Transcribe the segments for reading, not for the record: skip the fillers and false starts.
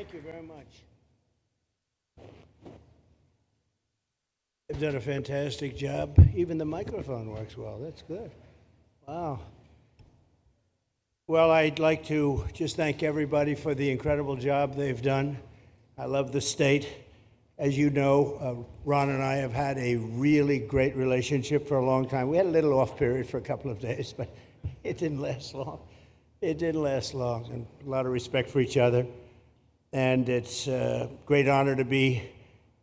Thank you very much. You've done a fantastic job. Even the microphone works well. That's good. Wow. Well, I'd like to just thank everybody for the incredible job they've done. I love the state. As you know, Ron and I have had a really great relationship for a long time. We had a little off period for a couple of days, but it didn't last long. It didn't last long, and a lot of respect for each other. And it's a great honor to be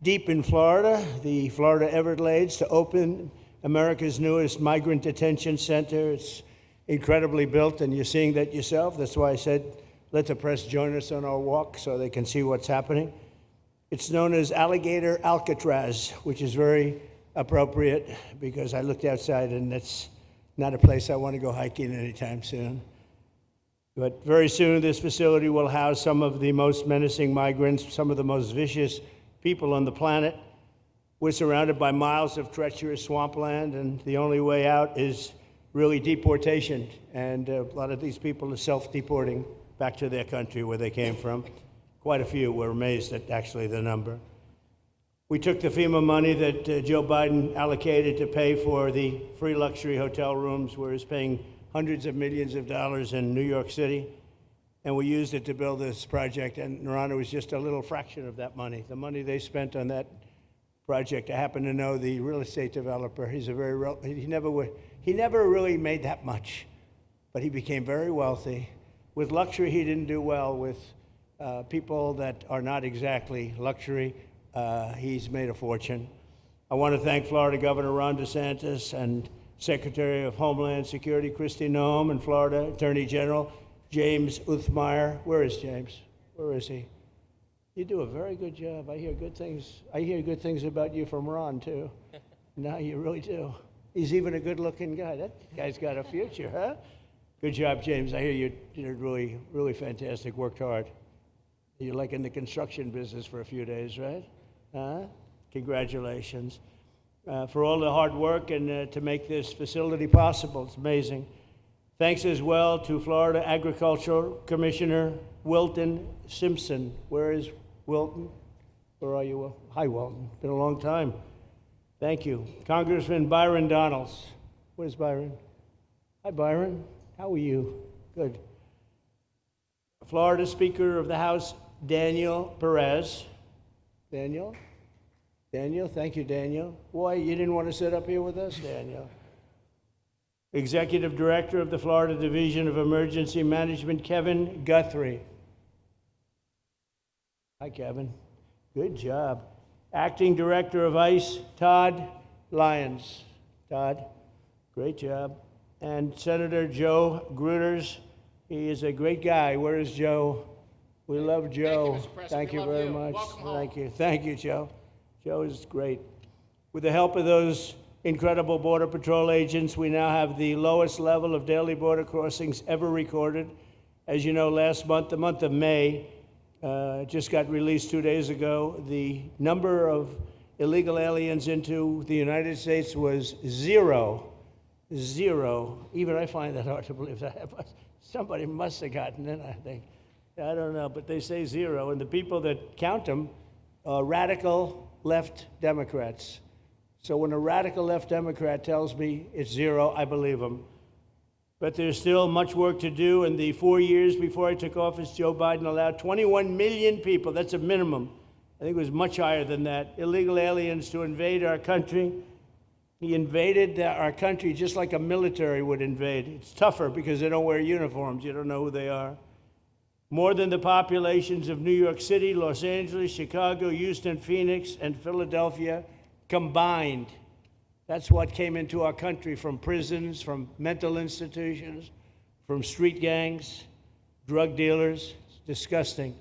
deep in Florida, the Florida Everglades, to open America's newest migrant detention center. It's incredibly built, and you're seeing that yourself. That's why I said, let the press join us on our walk so they can see what's happening. It's known as Alligator Alcatraz, which is very appropriate because I looked outside and that's not a place I want to go hiking anytime soon. But very soon this facility will house some of the most menacing migrants, some of the most vicious people on the planet. We're surrounded by miles of treacherous swampland, and the only way out is really deportation. And a lot of these people are self-deporting back to their country where they came from. Quite a few. We're amazed at actually the number. We took the FEMA money that Joe Biden allocated to pay for the free luxury hotel rooms, where he's paying hundreds of millions of dollars in New York City, and we used it to build this project. And Ron, it was just a little fraction of that money. The money they spent on that project, I happen to know the real estate developer. He's a he never really made that much, but he became very wealthy. With luxury, he didn't do well. With people that are not exactly luxury, he's made a fortune. I want to thank Florida Governor Ron DeSantis and Secretary of Homeland Security Kristi Noem, and Florida Attorney General James Uthmeyer. Where is James? Where is he? You do a very good job. I hear good things. I hear good things about you from Ron too. No, you really do. He's even a good-looking guy. That guy's got a future, huh? Good job, James. I hear you did really, really fantastic. Worked hard. You're like in the construction business for a few days, right? Congratulations. For all the hard work and to make this facility possible. It's amazing. Thanks as well to Florida Agricultural Commissioner Wilton Simpson. Where is Wilton? Where are you, Will? Hi, Wilton. Been a long time. Thank you. Congressman Byron Donalds. Where's Byron? Hi, Byron. How are you? Good. Florida Speaker of the House, Daniel Perez. Daniel? Daniel, thank you, Daniel. Why, you didn't want to sit up here with us, Daniel? Executive Director of the Florida Division of Emergency Management, Kevin Guthrie. Hi, Kevin. Good job. Acting Director of ICE, Todd Lyons. Todd, great job. And Senator Joe Gruters. He is a great guy. Where is Joe? We love Joe. Thank you, Mr. President. Thank you very much. Welcome home. Thank you. Thank you, Joe. Joe is great. With the help of those incredible Border Patrol agents, we now have the lowest level of daily border crossings ever recorded. As you know, last month, the month of May, just got released 2 days ago, the number of illegal aliens into the United States was zero. Zero. Even I find that hard to believe. Somebody must have gotten in, I think. I don't know, but they say zero. And the people that count them are radical left Democrats. So when a radical left Democrat tells me it's zero, I believe him. But there's still much work to do. In the 4 years before I took office, Joe Biden allowed 21 million people, that's a minimum, I think it was much higher than that, illegal aliens to invade our country. He invaded our country just like a military would invade. It's tougher because they don't wear uniforms. You don't know who they are. More than the populations of New York City, Los Angeles, Chicago, Houston, Phoenix, and Philadelphia combined. That's what came into our country from prisons, from mental institutions, from street gangs, drug dealers. It's disgusting.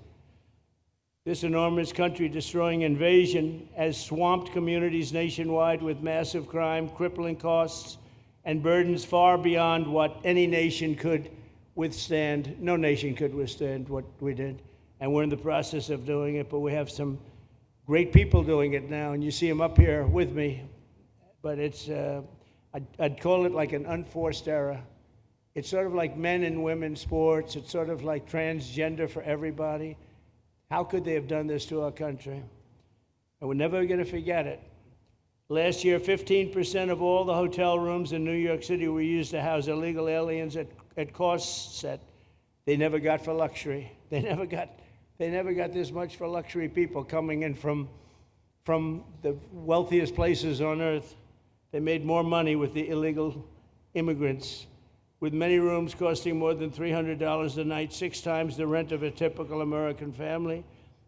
This enormous country-destroying invasion has swamped communities nationwide with massive crime, crippling costs, and burdens far beyond what any nation could withstand. No nation could withstand what we did, and we're in the process of doing it, but we have some great people doing it now, and you see them up here with me, but it's, I'd call it like an unforced era. It's sort of like men and women sports. It's sort of like transgender for everybody. How could they have done this to our country? And we're never going to forget it. Last year, 15% of all the hotel rooms in New York City were used to house illegal aliens at costs that they never got for luxury. They never got this much for luxury people coming in from the wealthiest places on earth. They made more money with the illegal immigrants, with many rooms costing more than $300 a night, 6 times the rent of a typical American family.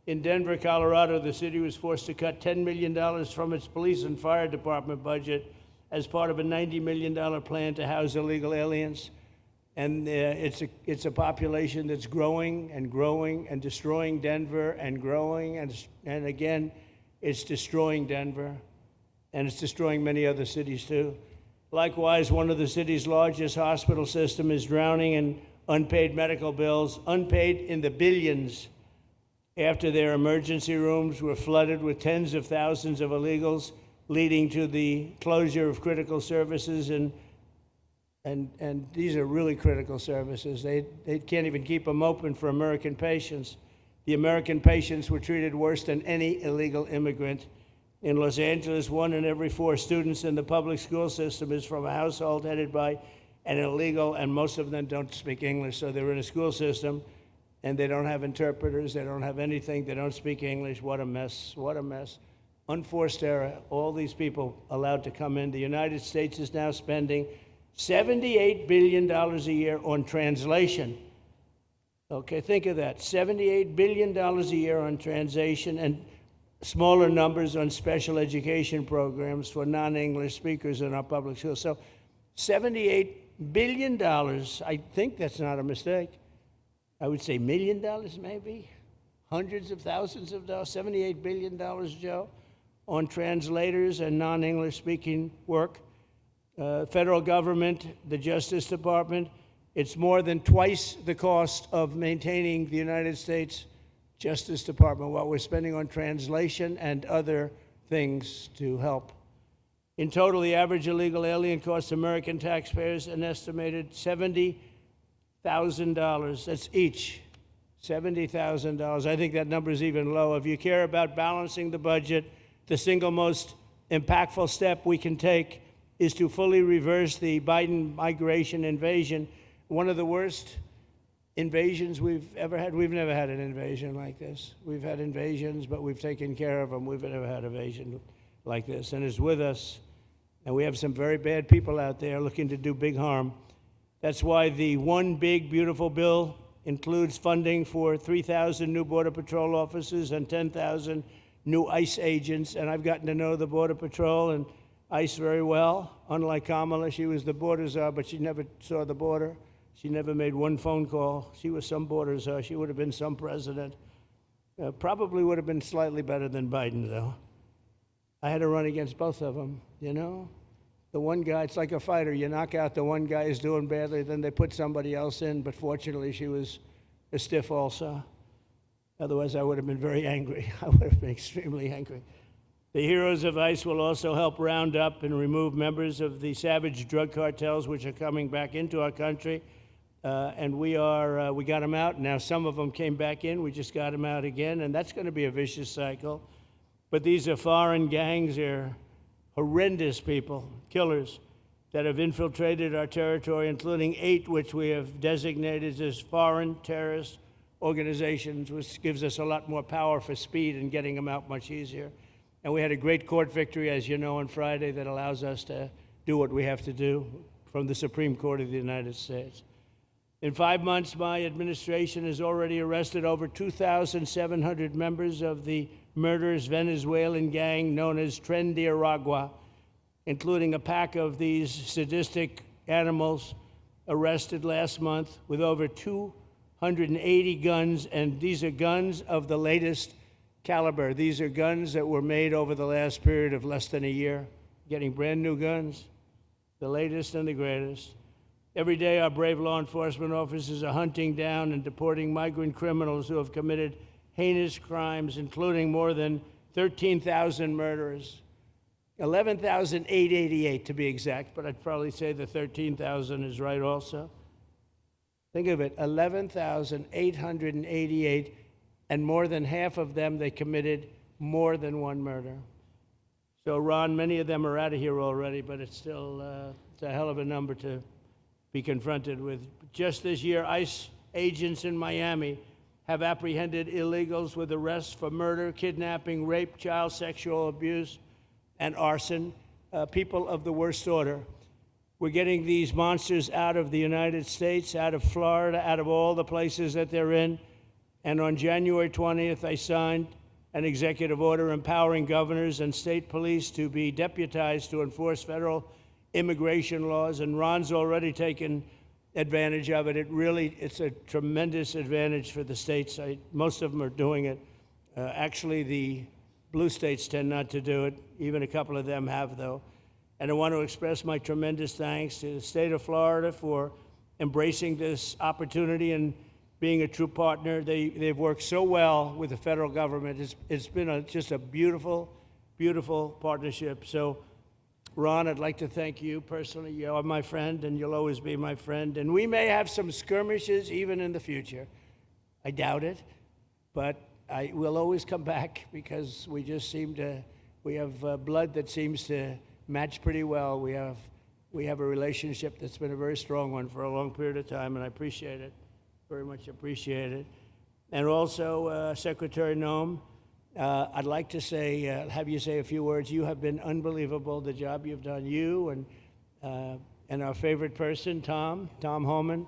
In Denver, Colorado, the city was forced to cut $10 million from its police and fire department budget as part of a $90 million plan to house illegal aliens. And it's a population that's growing and growing and destroying Denver and growing. And again, it's destroying Denver. And it's destroying many other cities, too. Likewise, one of the city's largest hospital system is drowning in unpaid medical bills, unpaid in the billions, after their emergency rooms were flooded with tens of thousands of illegals, leading to the closure of critical services. And these are really critical services. They can't even keep them open for American patients. The American patients were treated worse than any illegal immigrant. In Los Angeles, 1 in every 4 students in the public school system is from a household headed by an illegal, and most of them don't speak English, so they're in a school system, and they don't have interpreters, they don't have anything, they don't speak English. What a mess, what a mess. Unforced error, all these people allowed to come in. The United States is now spending $78 billion a year on translation. Okay, think of that, $78 billion a year on translation, and smaller numbers on special education programs for non-English speakers in our public schools. So $78 billion, I think that's not a mistake. I would say $1 million maybe, hundreds of thousands of dollars, $78 billion, Joe, on translators and non-English speaking work. Federal government, the Justice Department, it's more than twice the cost of maintaining the United States Justice Department, what we're spending on translation and other things to help. In total, the average illegal alien costs American taxpayers an estimated $70,000. That's each, $70,000. I think that number is even low. If you care about balancing the budget, the single most impactful step we can take is to fully reverse the Biden migration invasion. One of the worst invasions we've ever had. We've never had an invasion like this. We've had invasions, but we've taken care of them. We've never had an invasion like this, and it's with us. And we have some very bad people out there looking to do big harm. That's why the One Big Beautiful Bill includes funding for 3,000 new Border Patrol officers and 10,000 new ICE agents. And I've gotten to know the Border Patrol and ICE very well. Unlike Kamala, she was the border czar, but she never saw the border. She never made one phone call. She was some border czar. She would have been some president. Probably would have been slightly better than Biden, though. I had to run against both of them, you know? The one guy, it's like a fighter. You knock out the one guy who's doing badly, then they put somebody else in, but fortunately she was a stiff also. Otherwise, I would have been very angry. I would have been extremely angry. The heroes of ICE will also help round up and remove members of the savage drug cartels which are coming back into our country. And we got them out. Now some of them came back in. We just got them out again, and that's going to be a vicious cycle. But these are foreign gangs. They're horrendous people, killers, that have infiltrated our territory, including 8 which we have designated as foreign terrorist organizations, which gives us a lot more power for speed and getting them out much easier. And we had a great court victory, as you know, on Friday that allows us to do what we have to do from the Supreme Court of the United States. In 5 months, my administration has already arrested over 2,700 members of the murderous Venezuelan gang known as Tren de Aragua, including a pack of these sadistic animals arrested last month with over 280 guns, and these are guns of the latest caliber. These are guns that were made over the last period of less than a year, getting brand new guns, the latest and the greatest. Every day, our brave law enforcement officers are hunting down and deporting migrant criminals who have committed heinous crimes, including more than 13,000 murderers, 11,888 to be exact, but I'd probably say the 13,000 is right also. Think of it, 11,888, and more than half of them, they committed more than one murder. So, Ron, many of them are out of here already, but it's still it's a hell of a number to be confronted with. Just this year, ICE agents in Miami have apprehended illegals with arrests for murder, kidnapping, rape, child sexual abuse, and arson, people of the worst order. We're getting these monsters out of the United States, out of Florida, out of all the places that they're in. And on January 20th, I signed an executive order empowering governors and state police to be deputized to enforce federal immigration laws. And Ron's already taken advantage of it. It's a tremendous advantage for the states. Most of them are doing it. Actually, the blue states tend not to do it. Even a couple of them have, though. And I want to express my tremendous thanks to the state of Florida for embracing this opportunity and being a true partner. They've worked so well with the federal government. It's been just a beautiful, beautiful partnership. So, Ron, I'd like to thank you personally. You are my friend, and you'll always be my friend. And we may have some skirmishes even in the future. I doubt it, but I will always come back because we just we have blood that seems to match pretty well. We have a relationship that's been a very strong one for a long period of time, and I appreciate it, very much appreciate it. And also, Secretary Noem, I'd like to have you say a few words. You have been unbelievable, the job you've done. You and our favorite person, Tom Homan,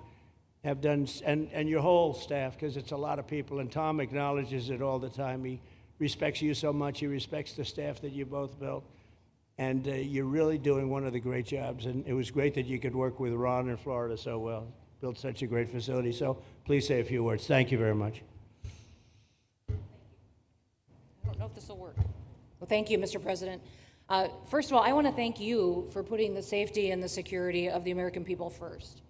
have done, and your whole staff, because it's a lot of people, and Tom acknowledges it all the time. He respects you so much. He respects the staff that you both built. And you're really doing one of the great jobs. And it was great that you could work with Ron in Florida so well. Built such a great facility. So please say a few words. Thank you very much. I don't know if this will work. Well, thank you, Mr. President. First of all, I want to thank you for putting the safety and the security of the American people first,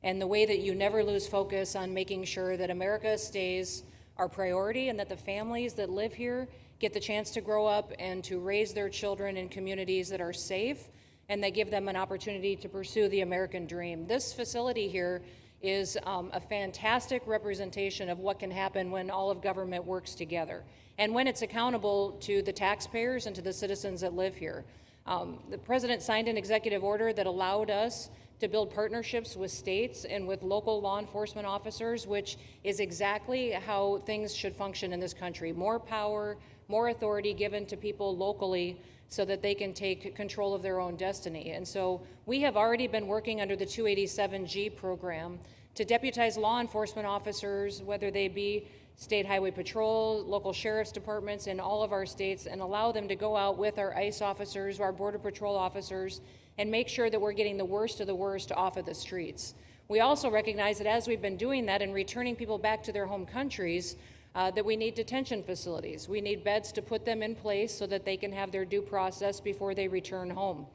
and the way that you never lose focus on making sure that America stays our priority and that the families that live here get the chance to grow up and to raise their children in communities that are safe and that give them an opportunity to pursue the American dream. This facility here is a fantastic representation of what can happen when all of government works together and when it's accountable to the taxpayers and to the citizens that live here. The president signed an executive order that allowed us to build partnerships with states and with local law enforcement officers, which is exactly how things should function in this country. More power, more authority given to people locally so that they can take control of their own destiny. And so we have already been working under the 287G program to deputize law enforcement officers, whether they be state highway patrol, local sheriff's departments in all of our states, and allow them to go out with our ICE officers, our border patrol officers, and make sure that we're getting the worst of the worst off of the streets. We also recognize that as we've been doing that and returning people back to their home countries, that we need detention facilities. We need beds to put them in place so that they can have their due process before they return home.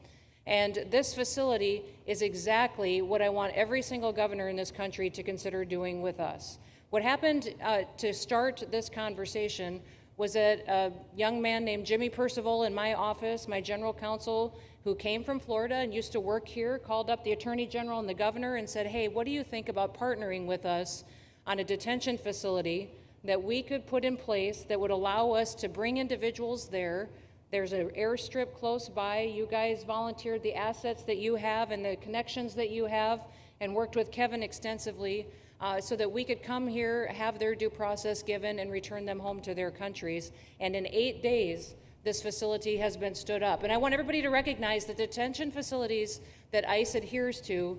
And this facility is exactly what I want every single governor in this country to consider doing with us. What happened to start this conversation was that a young man named Jimmy Percival in my office, my general counsel, who came from Florida and used to work here, called up the Attorney General and the governor and said, hey, what do you think about partnering with us on a detention facility that we could put in place that would allow us to bring individuals there? There's an airstrip close by. You guys volunteered the assets that you have and the connections that you have and worked with Kevin extensively so that we could come here, have their due process given, and return them home to their countries. And in 8 days, this facility has been stood up. And I want everybody to recognize that detention facilities that ICE adheres to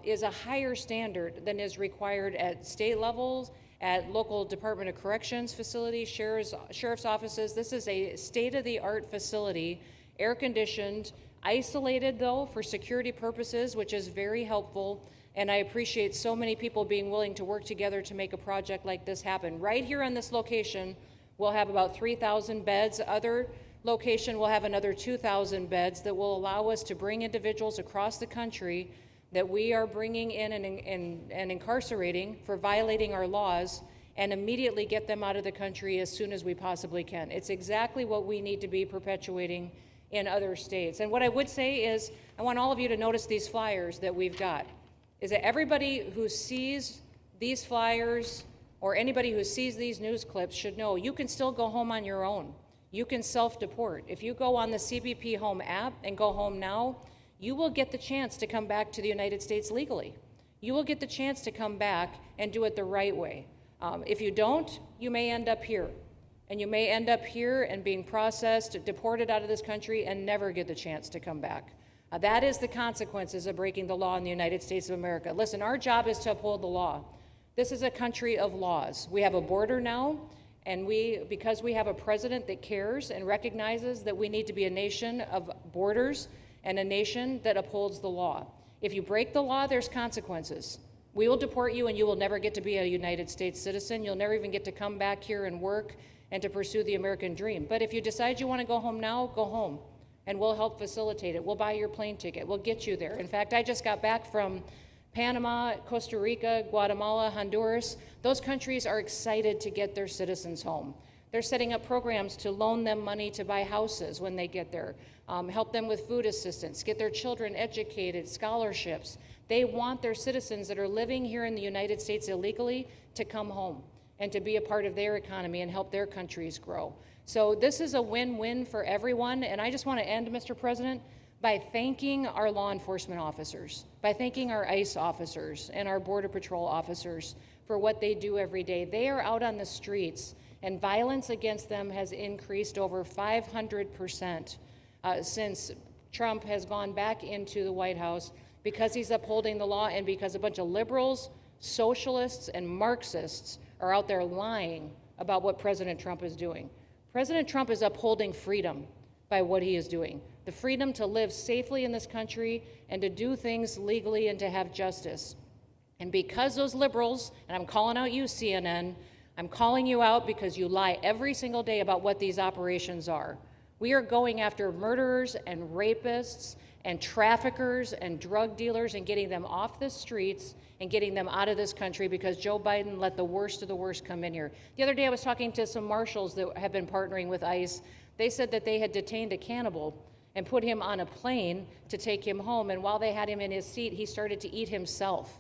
is a higher standard than is required at state levels, at local Department of Corrections facilities, sheriff's offices. This is a state-of-the-art facility, air-conditioned, isolated, though, for security purposes, which is very helpful. And I appreciate so many people being willing to work together to make a project like this happen. Right here on this location, we'll have about 3,000 beds. Other location will have another 2,000 beds that will allow us to bring individuals across the country that we are bringing in and incarcerating for violating our laws and immediately get them out of the country as soon as we possibly can. It's exactly what we need to be perpetuating in other states. And what I would say is, I want all of you to notice these flyers that we've got, is that everybody who sees these flyers or anybody who sees these news clips should know you can still go home on your own. You can self-deport. If you go on the CBP Home app and go home now, you will get the chance to come back to the United States legally. You will get the chance to come back and do it the right way. If you don't, you may end up here. And you may end up here and being processed, deported out of this country, and never get the chance to come back. That is the consequences of breaking the law in the United States of America. Listen, our job is to uphold the law. This is a country of laws. We have a border now, and because we have a president that cares and recognizes that we need to be a nation of borders and a nation that upholds the law. If you break the law, there's consequences. We will deport you, and you will never get to be a United States citizen. You'll never even get to come back here and work and to pursue the American dream. But if you decide you want to go home now, go home, and we'll help facilitate it. We'll buy your plane ticket. We'll get you there. In fact, I just got back from Panama, Costa Rica, Guatemala, Honduras. Those countries are excited to get their citizens home. They're setting up programs to loan them money to buy houses when they get there, help them with food assistance, get their children educated, scholarships. They want their citizens that are living here in the United States illegally to come home and to be a part of their economy and help their countries grow. So this is a win-win for everyone, and I just want to end, Mr. President, by thanking our law enforcement officers, by thanking our ICE officers and our Border Patrol officers for what they do every day. They are out on the streets, and violence against them has increased over 500% since Trump has gone back into the White House, because he's upholding the law and because a bunch of liberals, socialists, and Marxists are out there lying about what President Trump is doing. President Trump is upholding freedom by what he is doing. The freedom to live safely in this country and to do things legally and to have justice. And because those liberals, and I'm calling out you, CNN, I'm calling you out because you lie every single day about what these operations are. We are going after murderers and rapists and traffickers and drug dealers and getting them off the streets and getting them out of this country because Joe Biden let the worst of the worst come in here. The other day I was talking to some marshals that have been partnering with ICE. They said that they had detained a cannibal and put him on a plane to take him home, and while they had him in his seat, he started to eat himself,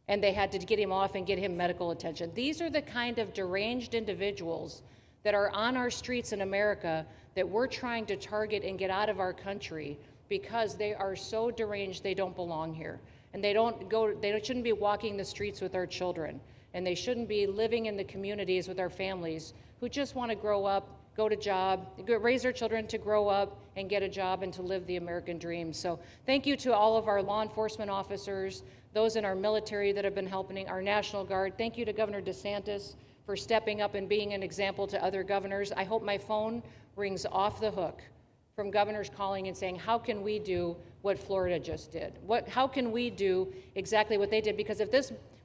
and they had to get him off and get him medical attention. These are the kind of deranged individuals that are on our streets in America that we're trying to target and get out of our country because they are so deranged they don't belong here. And they shouldn't be walking the streets with our children. And they shouldn't be living in the communities with our families who just want to grow up, go to job, raise their children to grow up and get a job and to live the American dream. So thank you to all of our law enforcement officers, those in our military that have been helping, our National Guard. Thank you to Governor DeSantis for stepping up and being an example to other governors. I hope my phone rings off the hook from governors calling and saying, how can we do what Florida just did? How can we do exactly what they did? Because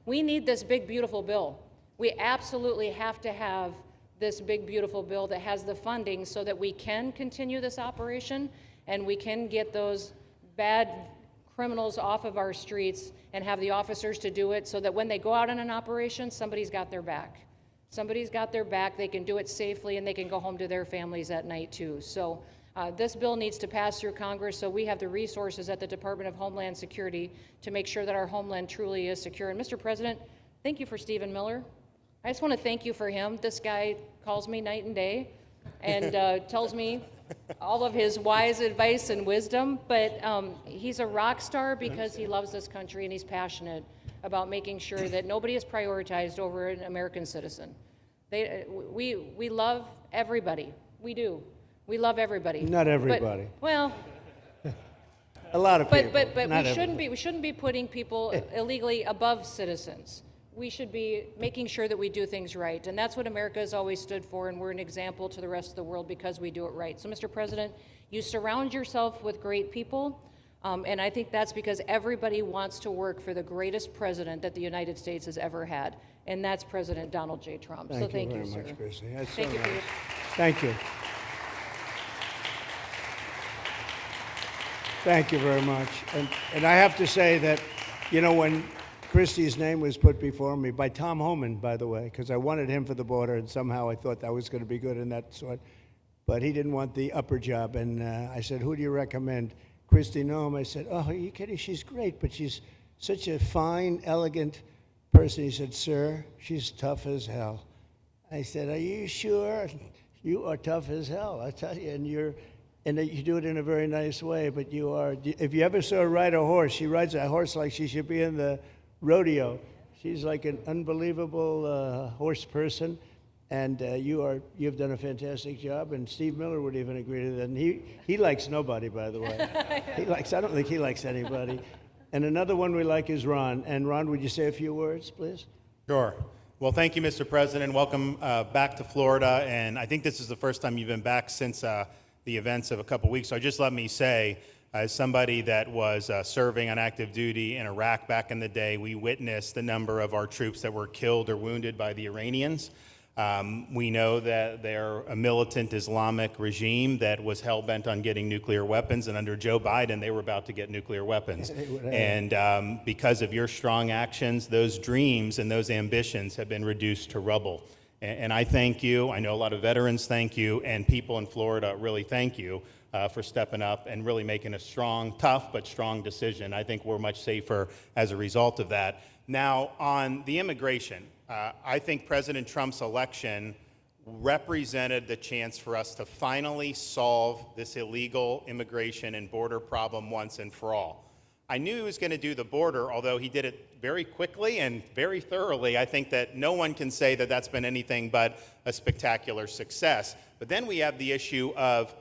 we need this big, beautiful bill. We absolutely have to have this big, beautiful bill that has the funding so that we can continue this operation and we can get those bad criminals off of our streets and have the officers to do it so that when they go out on an operation, somebody's got their back. Somebody's got their back, they can do it safely, and they can go home to their families at night too. So this bill needs to pass through Congress so we have the resources at the Department of Homeland Security to make sure that our homeland truly is secure. And Mr. President, thank you for Stephen Miller. I just want to thank you for him. This guy calls me night and day and tells me all of his wise advice and wisdom, but he's a rock star because he loves this country and he's passionate about making sure that nobody is prioritized over an American citizen. We love everybody. We do. We love everybody. Not everybody. But, well, a lot of people. But Not we shouldn't be putting people illegally above citizens. We should be making sure that we do things right, and that's what America has always stood for, and we're an example to the rest of the world because we do it right. So, Mr. President, you surround yourself with great people, and I think that's because everybody wants to work for the greatest president that the United States has ever had, and that's President Donald J. Trump. Thank you very sir. much, Kristi. That's Thank so you for nice. your. Thank you. Thank you very much. And I have to say that, you know, when Kristi's name was put before me by Tom Homan, by the way, because I wanted him for the border, and somehow I thought that was going to be good in that sort. But he didn't want the upper job, and I said, who do you recommend? Kristi Noem. I said, oh, are you kidding? She's great, but she's such a fine, elegant person. He said, "Sir, she's tough as hell." I said, "Are you sure? You are tough as hell, I tell you, and you do it in a very nice way, but you are, if you ever saw her ride a horse, she rides a horse like she should be in the rodeo. She's like an unbelievable horse person, and you've done a fantastic job, and Steve Miller would even agree to that, and he likes nobody, by the way. I don't think he likes anybody. And another one we like is Ron. And Ron, would you say a few words, please? Sure. Well, thank you, Mr. President. Welcome back to Florida. And I think this is the first time you've been back since the events of a couple weeks. So just let me say, as somebody that was serving on active duty in Iraq back in the day, we witnessed the number of our troops that were killed or wounded by the Iranians. We know that they're a militant Islamic regime that was hell-bent on getting nuclear weapons, and under Joe Biden, they were about to get nuclear weapons. And because of your strong actions, those dreams and those ambitions have been reduced to rubble. And I thank you. I know a lot of veterans thank you, and people in Florida really thank you for stepping up and really making a strong, tough, but strong decision. I think we're much safer as a result of that. Now, on the immigration, I think President Trump's election represented the chance for us to finally solve this illegal immigration and border problem once and for all. I knew he was going to do the border, although he did it very quickly and very thoroughly. I think that no one can say that that's been anything but a spectacular success. But then we have the issue of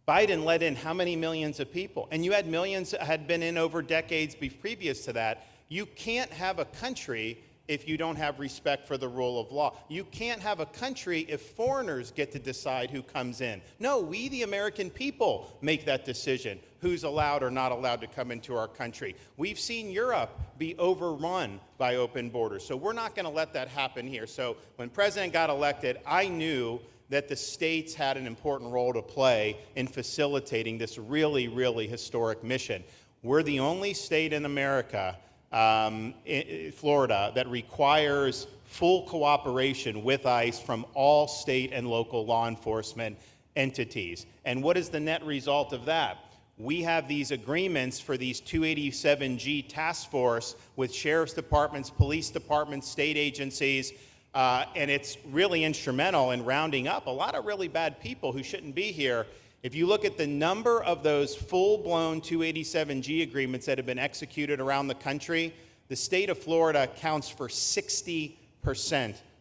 Biden let in how many millions of people? And you had millions that had been in over decades previous to that. You can't have a country if you don't have respect for the rule of law. You can't have a country if foreigners get to decide who comes in. No, we, the American people, make that decision, who's allowed or not allowed to come into our country. We've seen Europe be overrun by open borders, so we're not going to let that happen here. So when President got elected, I knew that the states had an important role to play in facilitating this really, really historic mission. We're the only state in America, Florida, that requires full cooperation with ICE from all state and local law enforcement entities. And what is the net result of that? We have these agreements for these 287G task force with sheriff's departments, police departments, state agencies, and it's really instrumental in rounding up a lot of really bad people who shouldn't be here. If you look at the number of those full-blown 287G agreements that have been executed around the country, the state of Florida counts for 60%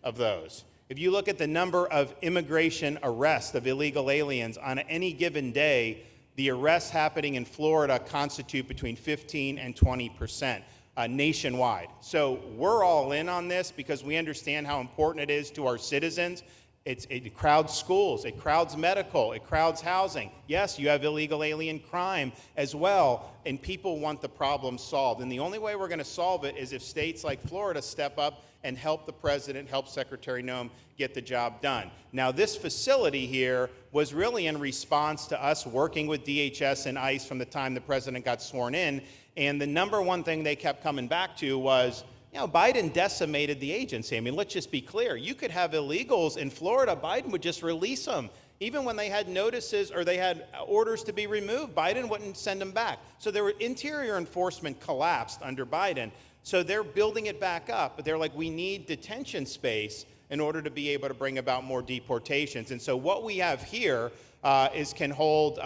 of those. If you look at the number of immigration arrests of illegal aliens on any given day, the arrests happening in Florida constitute between 15 and 20%. Nationwide. So we're all in on this because we understand how important it is to our citizens. It crowds schools, it crowds medical, it crowds housing. Yes, you have illegal alien crime as well, and people want the problem solved. And the only way we're going to solve it is if states like Florida step up and help the president, help Secretary Noem get the job done. Now, this facility here was really in response to us working with DHS and ICE from the time the president got sworn in. And the number one thing they kept coming back to was, you know, Biden decimated the agency. I mean, let's just be clear. You could have illegals in Florida. Biden would just release them. Even when they had notices or they had orders to be removed, Biden wouldn't send them back. So their interior enforcement collapsed under Biden. So they're building it back up. But they're like, we need detention space in order to be able to bring about more deportations. And so what we have here can hold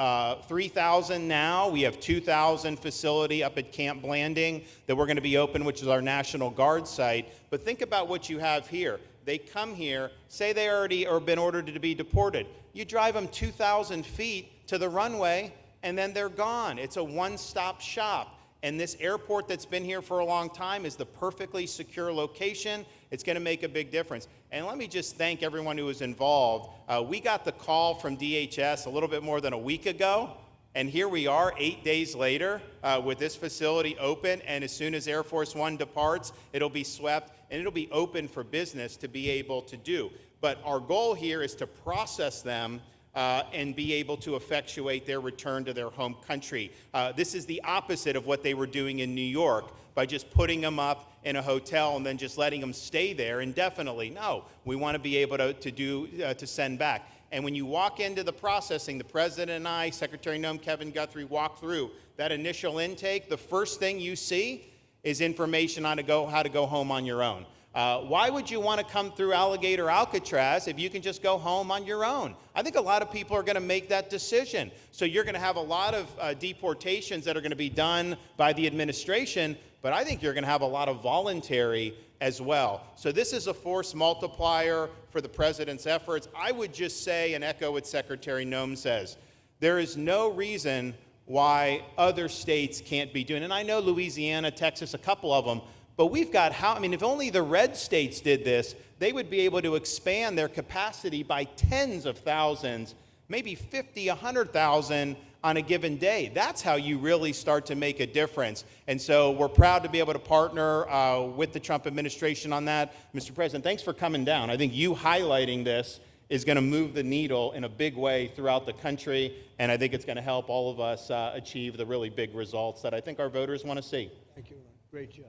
3,000 now. We have 2,000 facility up at Camp Blanding that we're going to be open, which is our National Guard site. But think about what you have here. They come here, say they already or been ordered to be deported. You drive them 2,000 feet to the runway, and then they're gone. It's a one-stop shop. And this airport that's been here for a long time is the perfectly secure location. It's going to make a big difference. And let me just thank everyone who was involved. We got the call from DHS a little bit more than a week ago, and here we are 8 days later with this facility open, and as soon as Air Force One departs, it'll be swept, and it'll be open for business to be able to do. But our goal here is to process them and be able to effectuate their return to their home country. This is the opposite of what they were doing in New York by just putting them up in a hotel and then just letting them stay there indefinitely. No, we want to be able to send back. And when you walk into the processing, the president and I, Secretary Noem, Kevin Guthrie, walk through that initial intake, the first thing you see is information on how to go home on your own. Why would you want to come through Alligator Alcatraz if you can just go home on your own? I think a lot of people are going to make that decision. So you're going to have a lot of deportations that are going to be done by the administration, but I think you're going to have a lot of voluntary as well. So this is a force multiplier for the president's efforts. I would just say and echo what Secretary Noem says. There is no reason why other states can't be doing it. And I know Louisiana, Texas, a couple of them, but we've got if only the red states did this, they would be able to expand their capacity by tens of thousands, maybe 50, 100,000 on a given day. That's how you really start to make a difference. And so we're proud to be able to partner with the Trump administration on that. Mr. President, thanks for coming down. I think you highlighting this is going to move the needle in a big way throughout the country, and I think it's going to help all of us achieve the really big results that I think our voters want to see. Thank you, Ron. Great job.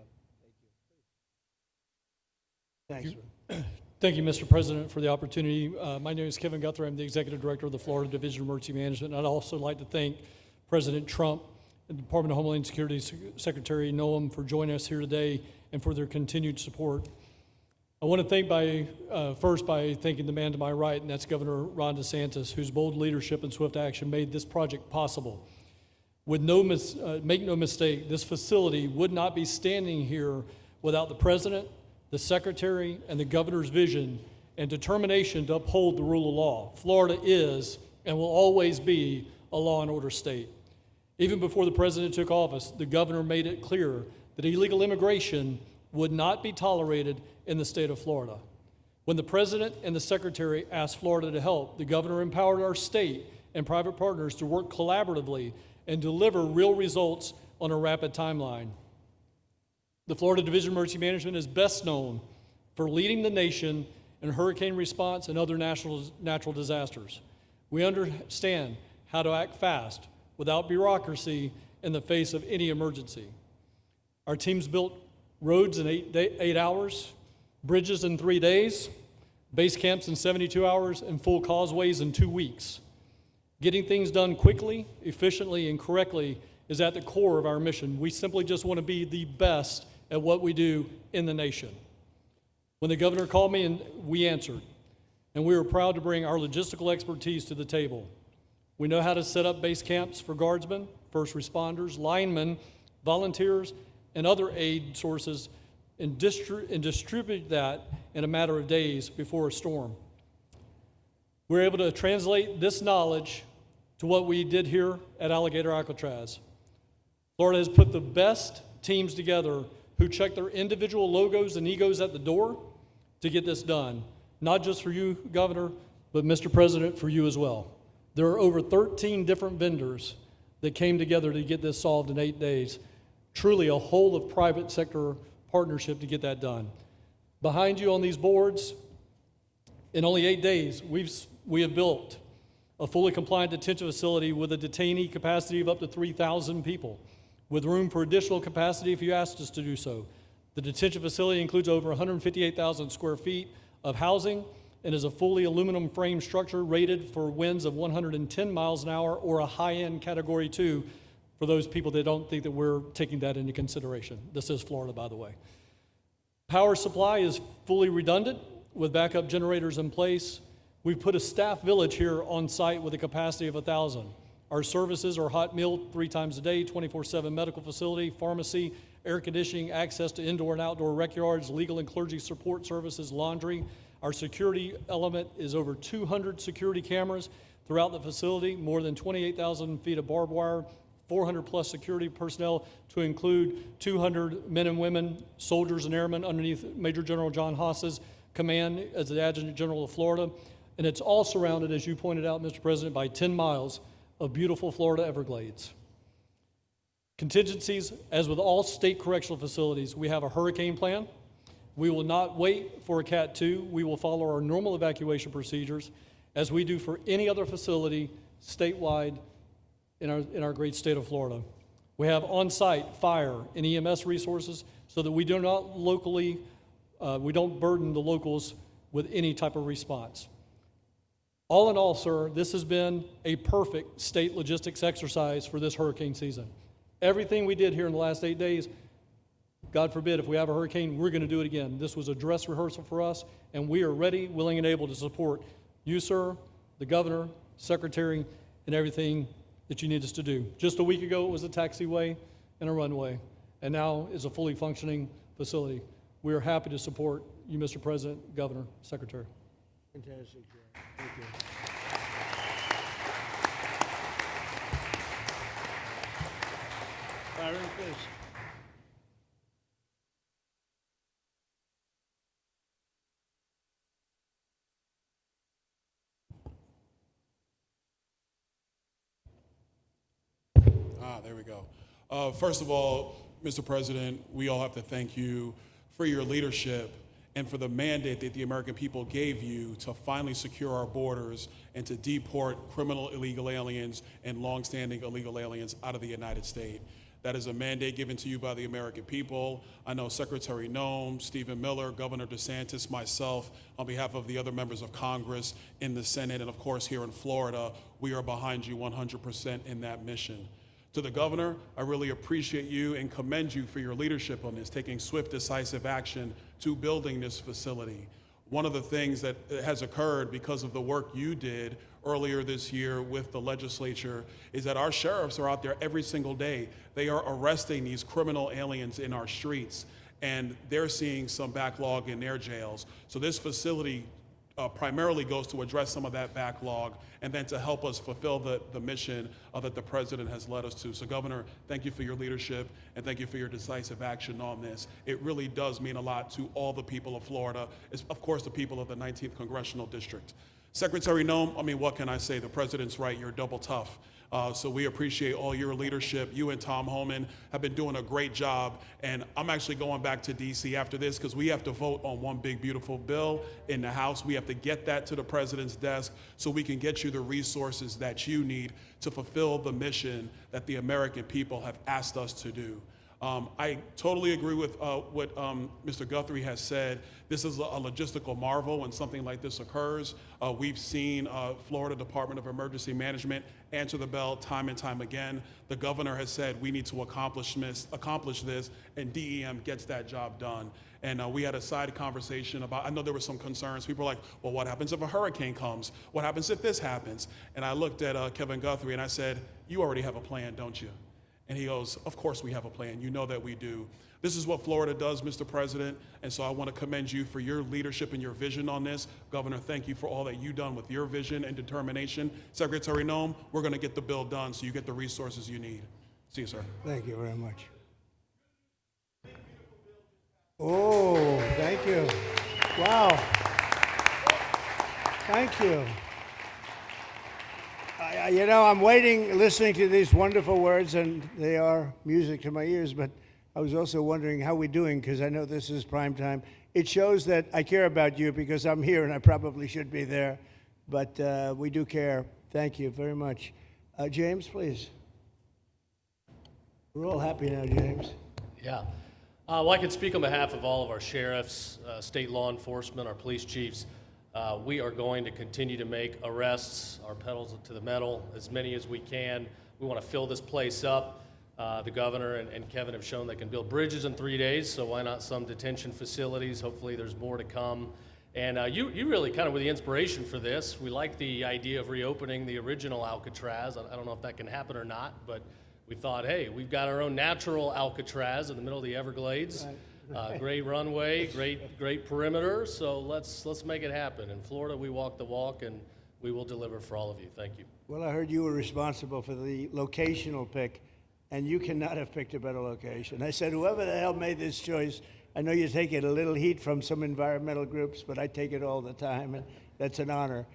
Thank you. Thanks, Ron. Thank you, Mr. President, for the opportunity. My name is Kevin Guthrie. I'm the Executive Director of the Florida Division of Emergency Management. And I'd also like to thank President Trump and the Department of Homeland Security Secretary Noem for joining us here today and for their continued support. I want to thank first by thanking the man to my right, and that's Governor Ron DeSantis, whose bold leadership and swift action made this project possible. Make no mistake, this facility would not be standing here without the President, the Secretary, and the Governor's vision and determination to uphold the rule of law. Florida is and will always be a law and order state. Even before the President took office, the Governor made it clear that illegal immigration would not be tolerated in the state of Florida. When the President and the Secretary asked Florida to help, the Governor empowered our state and private partners to work collaboratively and deliver real results on a rapid timeline. The Florida Division of Emergency Management is best known for leading the nation in hurricane response and other natural disasters. We understand how to act fast without bureaucracy in the face of any emergency. Our teams built roads in 8 hours, bridges in 3 days, base camps in 72 hours, and full causeways in 2 weeks. Getting things done quickly, efficiently, and correctly is at the core of our mission. We simply just want to be the best at what we do in the nation. When the Governor called me, and we answered, and we were proud to bring our logistical expertise to the table. We know how to set up base camps for guardsmen, first responders, linemen, volunteers, and other aid sources, and distribute that in a matter of days before a storm. We're able to translate this knowledge to what we did here at Alligator Alcatraz. Florida has put the best teams together who check their individual logos and egos at the door to get this done. Not just for you, Governor, but Mr. President, for you as well. There are over 13 different vendors that came together to get this solved in 8 days. Truly a whole of private sector partnership to get that done. Behind you on these boards, in only 8 days, we have built a fully compliant detention facility with a detainee capacity of up to 3,000 people, with room for additional capacity if you asked us to do so. The detention facility includes over 158,000 square feet of housing and is a fully aluminum frame structure rated for winds of 110 miles an hour or a high-end Category 2 for those people that don't think that we're taking that into consideration. This is Florida, by the way. Power supply is fully redundant with backup generators in place. We've put a staff village here on site with a capacity of 1,000. Our services are hot meal 3 times a day, 24/7 medical facility, pharmacy, air conditioning, access to indoor and outdoor rec yards, legal and clergy support services, laundry. Our security element is over 200 security cameras throughout the facility, more than 28,000 feet of barbed wire, 400 plus security personnel to include 200 men and women, soldiers and airmen underneath Major General John Haas's command as the Adjutant General of Florida. And it's all surrounded, as you pointed out, Mr. President, by 10 miles of beautiful Florida Everglades. Contingencies, as with all state correctional facilities, we have a hurricane plan. We will not wait for a Cat 2. We will follow our normal evacuation procedures as we do for any other facility statewide in our great state of Florida. We have on-site fire and EMS resources so that we do not we don't burden the locals with any type of response. All in all, sir, this has been a perfect state logistics exercise for this hurricane season. Everything we did here in the last 8 days, God forbid, if we have a hurricane, we're going to do it again. This was a dress rehearsal for us, and we are ready, willing, and able to support you, sir, the governor, secretary, and everything that you need us to do. Just a week ago, it was a taxiway and a runway, and now is a fully functioning facility. We are happy to support you, Mr. President, Governor, Secretary. Fantastic job. Thank you. Byron, please. There we go. First of all, Mr. President, we all have to thank you for your leadership and for the mandate that the American people gave you to finally secure our borders and to deport criminal illegal aliens and longstanding illegal aliens out of the United States. That is a mandate given to you by the American people. I know Secretary Noem, Stephen Miller, Governor DeSantis, myself, on behalf of the other members of Congress in the Senate, and of course here in Florida, we are behind you 100% in that mission. To the governor, I really appreciate you and commend you for your leadership on this, taking swift, decisive action to building this facility. One of the things that has occurred because of the work you did earlier this year with the legislature is that our sheriffs are out there every single day. They are arresting these criminal aliens in our streets, and they're seeing some backlog in their jails. So this facility primarily goes to address some of that backlog and then to help us fulfill the mission that the president has led us to. So Governor, thank you for your leadership and thank you for your decisive action on this. It really does mean a lot to all the people of Florida, of course the people of the 19th Congressional District. Secretary Noem, I mean, what can I say? The president's right, you're double tough. So we appreciate all your leadership. You and Tom Homan have been doing a great job. And I'm actually going back to DC after this because we have to vote on one big, beautiful bill in the House. We have to get that to the president's desk so we can get you the resources that you need to fulfill the mission that the American people have asked us to do. I totally agree with what Mr. Guthrie has said. This is a logistical marvel when something like this occurs. We've seen Florida Department of Emergency Management answer the bell time and time again. The governor has said we need to accomplish this, and DEM gets that job done. And we had a side conversation about, I know there were some concerns. People were like, well, what happens if a hurricane comes? What happens if this happens? And I looked at Kevin Guthrie and I said, you already have a plan, don't you? And he goes, of course we have a plan. You know that we do. This is what Florida does, Mr. President. And so I want to commend you for your leadership and your vision on this. Governor, thank you for all that you've done with your vision and determination. Secretary Noem, we're going to get the bill done so you get the resources you need. See you, sir. Thank you very much. Oh, thank you. Wow. Thank you. You know, I'm waiting, listening to these wonderful words, and they are music to my ears, but I was also wondering how we're doing, because I know this is prime time. It shows that I care about you, because I'm here, and I probably should be there, but we do care. Thank you very much. James, please. We're all happy now, James. Yeah. Well, I can speak on behalf of all of our sheriffs, state law enforcement, our police chiefs. We are going to continue to make arrests, our pedals to the metal, as many as we can. We want to fill this place up. The governor and Kevin have shown they can build bridges in 3 days, so why not some detention facilities? Hopefully there's more to come. And you really kind of were the inspiration for this. We like the idea of reopening the original Alcatraz. I don't know if that can happen or not, but we thought, hey, we've got our own natural Alcatraz in the middle of the Everglades. Right. Great runway, great perimeter, so let's make it happen. In Florida, we walk the walk, and we will deliver for all of you. Thank you. Well, I heard you were responsible for the locational pick, and you cannot have picked a better location. I said, whoever the hell made this choice, I know you take it a little heat from some environmental groups, but I take it all the time, and that's an honor.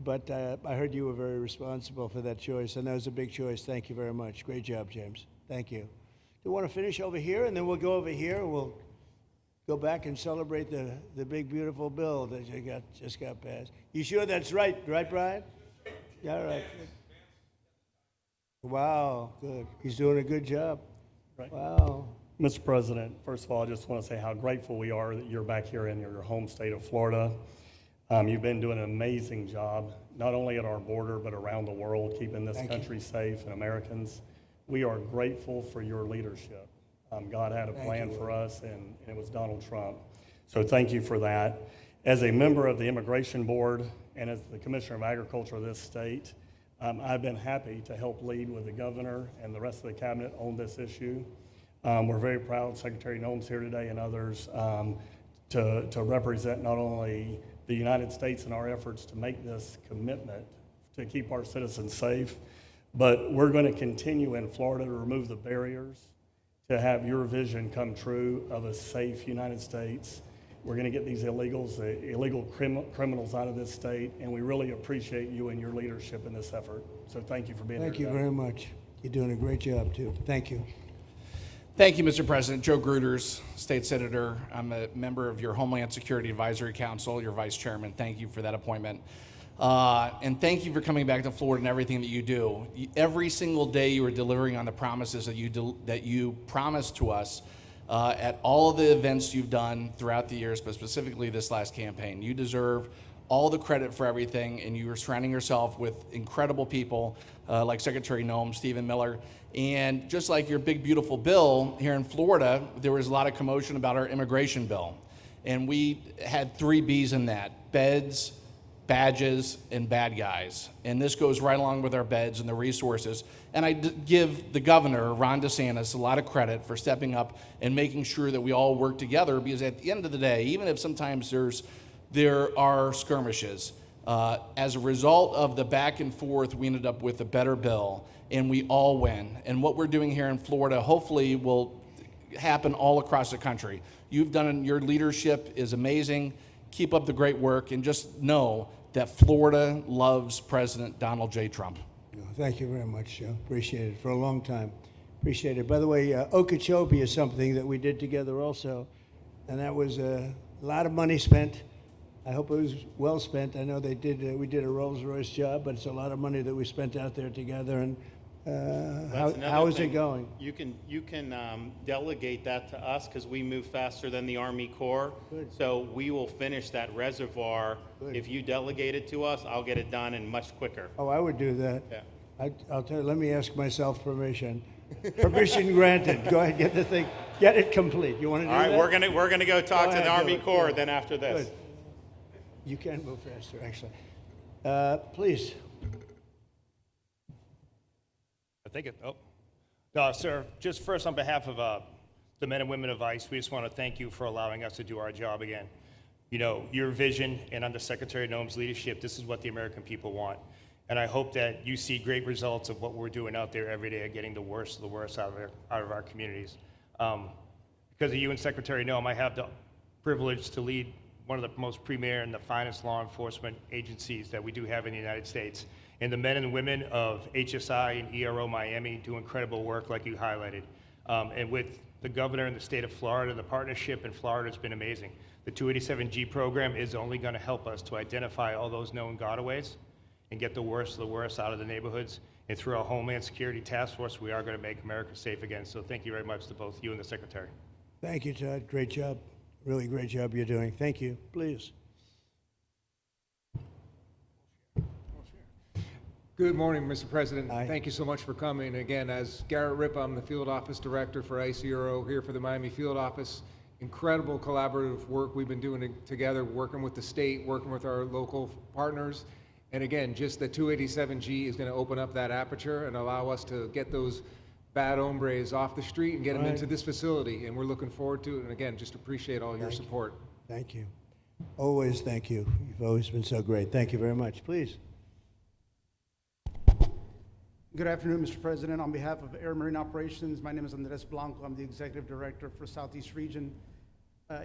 But I heard you were very responsible for that choice, and that was a big choice. Thank you very much. Great job, James. Thank you. Do you want to finish over here, and then we'll go over here, and we'll go back and celebrate the big, beautiful bill that you just got passed. You sure that's right, Brian? Yeah, all right. Wow, good. He's doing a good job. Right. Wow. Mr. President, first of all, I just want to say how grateful we are that you're back here in your home state of Florida. You've been doing an amazing job, not only at our border, but around the world, keeping this country safe and Americans. We are grateful for your leadership. God had a plan for us, and it was Donald Trump. So thank you for that. As a member of the Immigration Board and as the Commissioner of Agriculture of this state, I've been happy to help lead with the governor and the rest of the cabinet on this issue. We're very proud Secretary Noem's here today and others to represent not only the United States in our efforts to make this commitment to keep our citizens safe, but we're going to continue in Florida to remove the barriers to have your vision come true of a safe United States. We're going to get these illegals, the illegal criminals out of this state, and we really appreciate you and your leadership in this effort. So thank you for being here Thank you today. very much. You're doing a great job, too. Thank you. Thank you, Mr. President. Joe Gruters, State Senator. I'm a member of your Homeland Security Advisory Council, your Vice Chairman. Thank you for that appointment. And thank you for coming back to Florida and everything that you do. Every single day you are delivering on the promises that you promised to us at all of the events you've done throughout the years, but specifically this last campaign. You deserve all the credit for everything, and you are surrounding yourself with incredible people like Secretary Noem, Stephen Miller. And just like your big, beautiful bill here in Florida, there was a lot of commotion about our immigration bill. And we had 3 B's in that: beds, badges, and bad guys. And this goes right along with our beds and the resources. And I give the governor, Ron DeSantis, a lot of credit for stepping up and making sure that we all work together, because at the end of the day, even if sometimes there are skirmishes, as a result of the back and forth, we ended up with a better bill, and we all win. And what we're doing here in Florida hopefully will happen all across the country. You've done, your leadership is amazing. Keep up the great work, and just know that Florida loves President Donald J. Trump. Thank you very much, Joe. Appreciate it for a long time. Appreciate it. By the way, Ochopee is something that we did together also, and that was a lot of money spent. I hope it was well spent. I know we did a Rolls-Royce job, but it's a lot of money that we spent out there together. And how is it going? You can delegate that to us, because we move faster than the Army Corps. Good. So we will finish that reservoir. Good. If you delegate it to us, I'll get it done and much quicker. Oh, I would do that. Yeah. I'll tell you, let me ask myself permission. Permission granted. Go ahead, get the thing, get it complete. You want to do All right, that? we're gonna go talk Go to the ahead, do Army it. Corps Yeah. then after this. Good. You can move faster, actually. Please. I think it, oh. No, sir, just first on behalf of the men and women of ICE, we just want to thank you for allowing us to do our job again. You know, your vision and under Secretary Noem's leadership, this is what the American people want. And I hope that you see great results of what we're doing out there every day, getting the worst of the worst out of our communities. Because of you and Secretary Noem, I have the privilege to lead one of the most premier and the finest law enforcement agencies that we do have in the United States. And the men and women of HSI and ERO Miami do incredible work like you highlighted. And with the governor in the state of Florida, the partnership in Florida has been amazing. The 287G program is only going to help us to identify all those known gotaways and get the worst of the worst out of the neighborhoods. And through our Homeland Security Task Force, we are going to make America safe again. So thank you very much to both you and the Secretary. Thank you, Todd. Great job. Really great job you're doing. Thank you. Please. Good morning, Mr. President. Hi. Thank you so much for coming. Again, as Garrett Ripp, I'm the Field Office Director for ICRO here for the Miami Field Office. Incredible collaborative work we've been doing together, working with the state, working with our local partners. And again, just the 287G is going to open up that aperture and allow us to get those bad hombres off the street and get them into this facility. And we're looking forward to it. And again, just appreciate all your support. Thank you. Always thank you. You've always been so great. Thank you very much. Please. Good afternoon, Mr. President. On behalf of Air Marine Operations, my name is Andres Blanco. I'm the Executive Director for Southeast Region.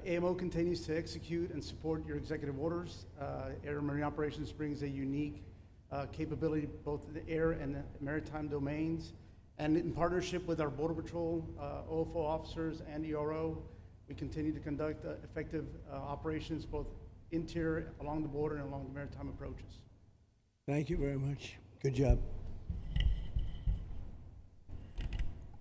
AMO continues to execute and support your executive orders. Air Marine Operations brings a unique capability both in the air and the maritime domains. And in partnership with our Border Patrol, OFO officers, and ERO, we continue to conduct effective operations both interior, along the border, and along the maritime approaches. Thank you very much. Good job.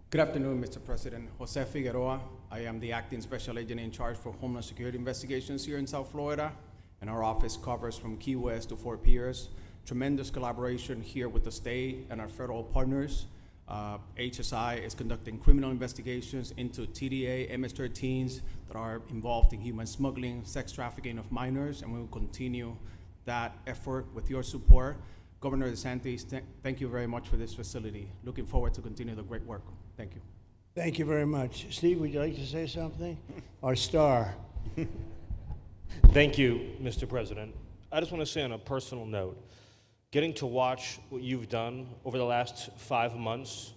Good afternoon, Mr. President. Jose Figueroa. I am the Acting Special Agent in charge for Homeland Security Investigations here in South Florida, and our office covers from Key West to Fort Pierce. Tremendous collaboration here with the state and our federal partners. HSI is conducting criminal investigations into TDA, MS-13s that are involved in human smuggling, sex trafficking of minors, and we will continue that effort with your support. Governor DeSantis, thank you very much for this facility. Looking forward to continue the great work. Thank you. Thank you very much. Steve, would you like to say something? Our star. Thank you, Mr. President. I just want to say on a personal note, getting to watch what you've done over the last 5 months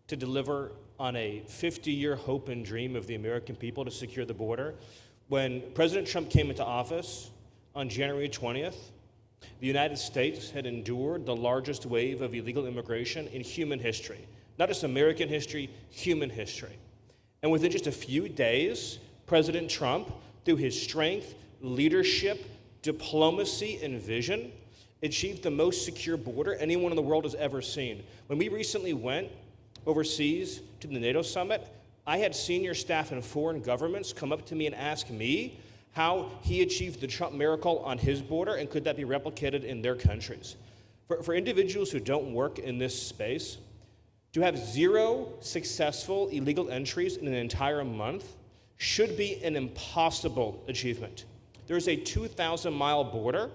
to deliver on a 50-year hope and dream of the American people to secure the border. When President Trump came into office on January 20th, the United States had endured the largest wave of illegal immigration in human history. Not just American history, human history. And within just a few days, President Trump, through his strength, leadership, diplomacy, and vision, achieved the most secure border anyone in the world has ever seen. When we recently went overseas to the NATO summit, I had senior staff in foreign governments come up to me and ask me how he achieved the Trump miracle on his border and could that be replicated in their countries. For individuals who don't work in this space, to have 0 successful illegal entries in an entire month should be an impossible achievement. There's a 2,000-mile border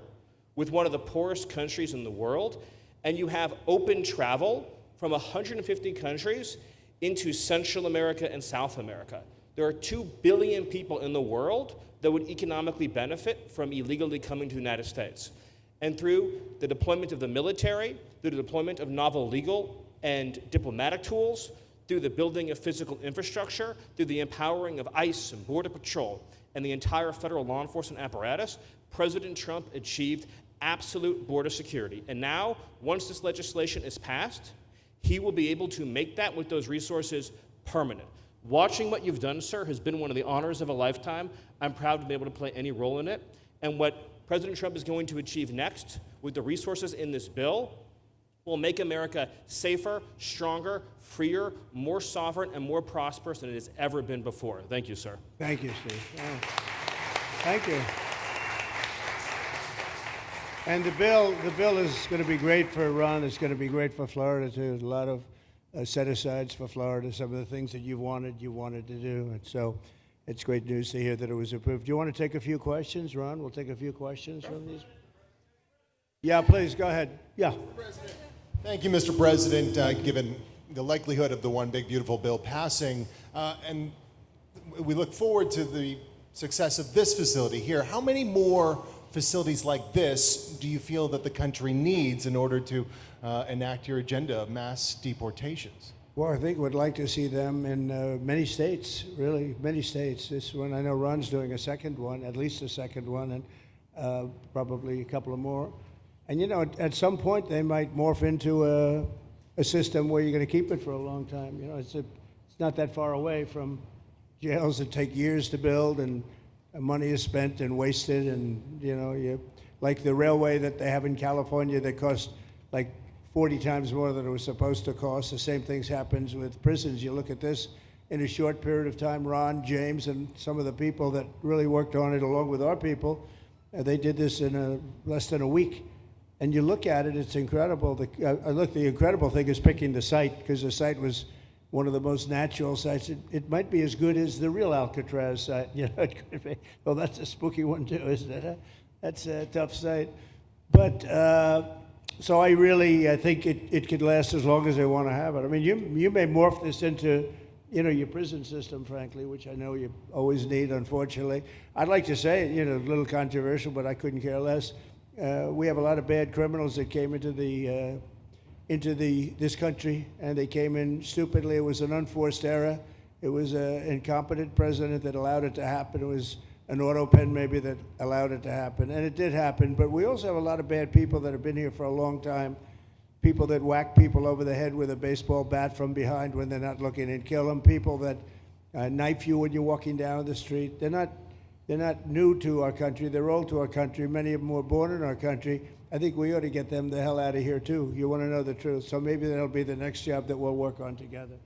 with one of the poorest countries in the world, and you have open travel from 150 countries into Central America and South America. There are 2 billion people in the world that would economically benefit from illegally coming to the United States. And through the deployment of the military, through the deployment of novel legal and diplomatic tools, through the building of physical infrastructure, through the empowering of ICE and Border Patrol and the entire federal law enforcement apparatus, President Trump achieved absolute border security. And now, once this legislation is passed, he will be able to make that with those resources permanent. Watching what you've done, sir, has been one of the honors of a lifetime. I'm proud to be able to play any role in it. And what President Trump is going to achieve next with the resources in this bill will make America safer, stronger, freer, more sovereign, and more prosperous than it has ever been before. Thank you, sir. Thank you, Steve. Oh. Thank you. And the bill is going to be great for Ron. It's going to be great for Florida, too. A lot of set-asides for Florida, some of the things that you wanted to do. And so it's great news to hear that it was approved. Do you want to take a few questions, Ron? We'll take a few questions from these. Yeah, please, go ahead. Yeah. Thank you, Mr. President. Given the likelihood of the One Big Beautiful Bill passing, and we look forward to the success of this facility here, how many more facilities like this do you feel that the country needs in order to enact your agenda of mass deportations? Well, I think we'd like to see them in many states, really, many states. This one, I know Ron's doing a second one, at least a second one, and probably a couple of more. And, you know, at some point, they might morph into a system where you're going to keep it for a long time. You know, it's not that far away from jails that take years to build, and money is spent and wasted. And, you know, like the railway that they have in California that costs like 40 times more than it was supposed to cost. The same things happens with prisons. You look at this in a short period of time, Ron, James, and some of the people that really worked on it along with our people, they did this in less than a week. And you look at it, it's incredible. The incredible thing is picking the site, because the site was one of the most natural sites. It might be as good as the real Alcatraz site. You know, it could be. Well, that's a spooky one too, isn't it? Huh? That's a tough site. But so I think it could last as long as they want to have it. I mean, you may morph this into, you know, your prison system, frankly, which I know you always need, unfortunately. I'd like to say, you know, a little controversial, but I couldn't care less. We have a lot of bad criminals that came into this country, and they came in stupidly. It was an unforced error. It was an incompetent president that allowed it to happen. It was an auto pen maybe that allowed it to happen, and it did happen. But we also have a lot of bad people that have been here for a long time, people that whack people over the head with a baseball bat from behind when they're not looking and kill them, people that knife you when you're walking down the street. They're not new to our country. They're old to our country. Many of them were born in our country. I think we ought to get them the hell out of here, too. You want to know the truth. So maybe that'll be the next job that we'll work on together.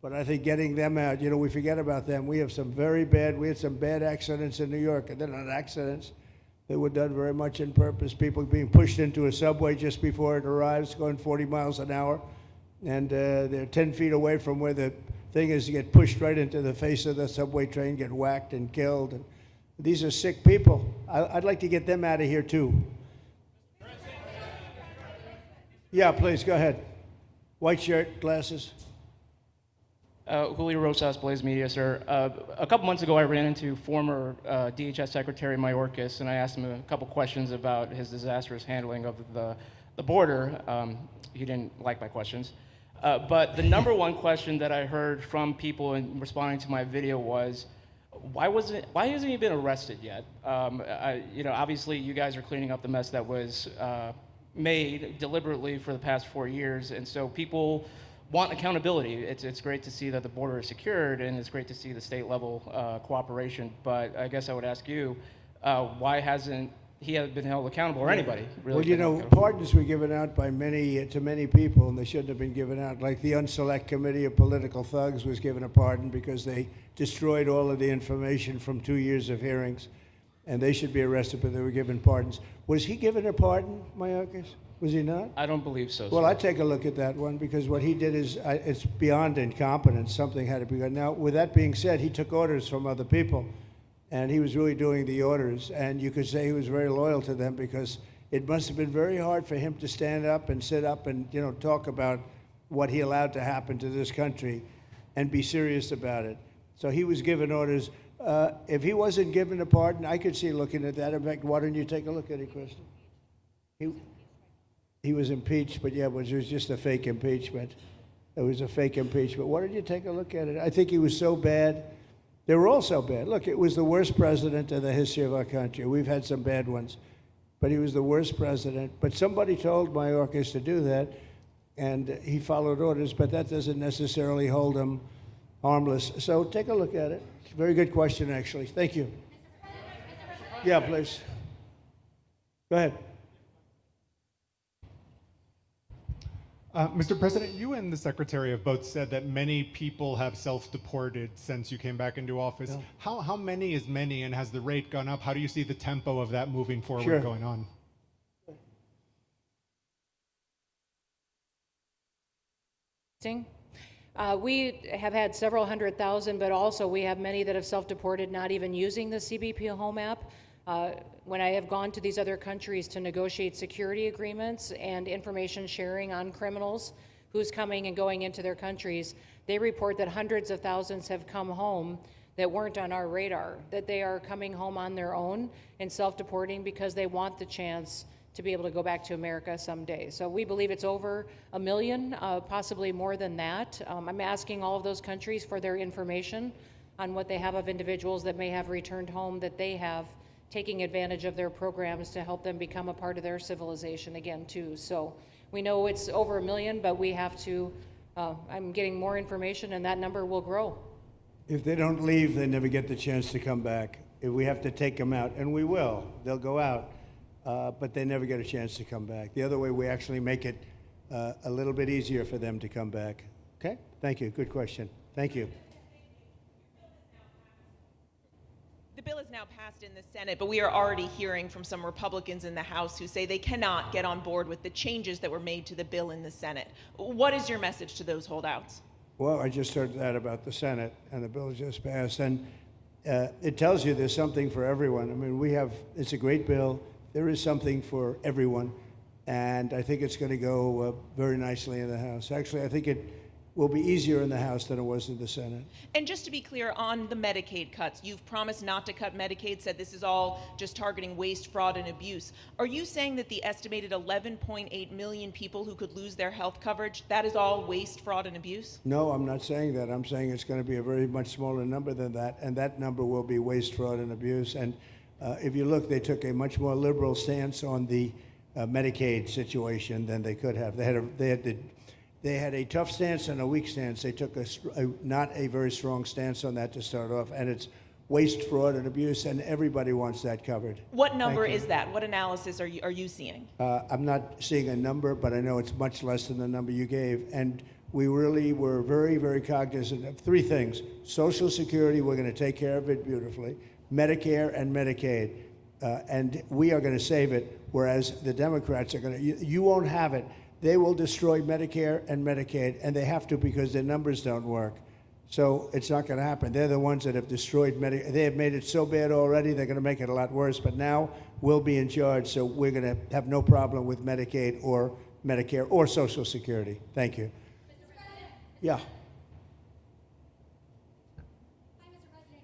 But I think getting them out, you know, we forget about them. We had some bad accidents in New York. And they're not accidents. They were done very much on purpose. People being pushed into a subway just before it arrives, going 40 miles an hour. and they're 10 feet away from where the thing is. You get pushed right into the face of the subway train, get whacked and killed. And these are sick people. I'd like to get them out of here too. Yeah, please, go ahead. White shirt, glasses. Julio Rosas, Blaze Media, sir. A couple months ago, I ran into former DHS Secretary Mayorkas, and I asked him a couple questions about his disastrous handling of the border. He didn't like my questions. But the number one question that I heard from people in responding to my video was, why hasn't he been arrested yet? Obviously, you guys are cleaning up the mess that was made deliberately for the past 4 years, and so people want accountability. It's great to see that the border is secured, and it's great to see the state level cooperation. But I guess I would ask you, why hasn't he been held accountable, or anybody really? Well, pardons were given out by to many people, and they shouldn't have been given out. Like the Unselect Committee of Political Thugs was given a pardon because they destroyed all of the information from 2 years of hearings, and they should be arrested, but they were given pardons. Was he given a pardon, Mayorkas? Was he not? I don't believe so. Well, sir. I'd take a look at that one, because what he did is it's beyond incompetence. Something had to be done. Now, with that being said, he took orders from other people, and he was really doing the orders. And you could say he was very loyal to them, because it must have been very hard for him to stand up and sit up and talk about what he allowed to happen to this country and be serious about it. So he was given orders. If he wasn't given a pardon, I could see looking at that. In fact, why don't you take a look at it, Kristi? He was impeached, but yeah, it was just a fake impeachment. It was a fake impeachment. Why don't you take a look at it? I think he was so bad. They were all so bad. Look, it was the worst president in the history of our country. We've had some bad ones, but he was the worst president. But somebody told Mayorkas to do that, and he followed orders, but that doesn't necessarily hold him harmless. So take a look at it. Very good question, actually. Thank you. Yeah, please. Go ahead. Mr. President, you and the Secretary have both said that many people have self-deported since you came back into office. Yeah. How many is many, and has the rate gone up? How do you see the tempo of that moving forward going on? We have had several 100,000, but also we have many that have self-deported, not even using the CBP Home app. When I have gone to these other countries to negotiate security agreements and information sharing on criminals, who's coming and going into their countries, they report that hundreds of thousands have come home that weren't on our radar, that they are coming home on their own and self-deporting because they want the chance to be able to go back to America someday. So we believe it's over 1 million, possibly more than that. I'm asking all of those countries for their information on what they have of individuals that may have returned home, that they have taking advantage of their programs to help them become a part of their civilization again too. So we know it's over 1 million, but we have to, I'm getting more information, and that number will grow. If they don't leave, they never get the chance to come back. If we have to take them out, and we will, they'll go out, but they never get a chance to come back. The other way, we actually make it a little bit easier for them to come back. Okay? Thank you. Good question. Thank you. The bill is now passed in the Senate, but we are already hearing from some Republicans in the House who say they cannot get on board with the changes that were made to the bill in the Senate. What is your message to those holdouts? Well, I just heard that about the Senate, and the bill just passed, and it tells you there's something for everyone. I mean, it's a great bill. There is something for everyone, and I think it's going to go very nicely in the House. Actually, I think it will be easier in the House than it was in the Senate. And just to be clear, on the Medicaid cuts, you've promised not to cut Medicaid, said this is all just targeting waste, fraud, and abuse. Are you saying that the estimated 11.8 million people who could lose their health coverage, that is all waste, fraud, and abuse? No, I'm not saying that. I'm saying it's going to be a very much smaller number than that, and that number will be waste, fraud, and abuse. And if you look, they took a much more liberal stance on the Medicaid situation than they could have. They had a tough stance and a weak stance. They took not a very strong stance on that to start off, and it's waste, fraud, and abuse, and everybody wants that covered. What number is that? What analysis are you seeing? I'm not seeing a number, but I know it's much less than the number you gave, and we really were very, very cognizant of three things. Social Security, we're going to take care of it beautifully. Medicare and Medicaid, and we are going to save it, whereas the Democrats are going to, you won't have it. they will destroy Medicare and Medicaid, and they have to because their numbers don't work. So it's not going to happen. They're the ones that have destroyed Medicare. They have made it so bad already, they're going to make it a lot worse. But now we'll be in charge, so we're going to have no problem with Medicaid or Medicare or Social Security. Thank you. Yeah.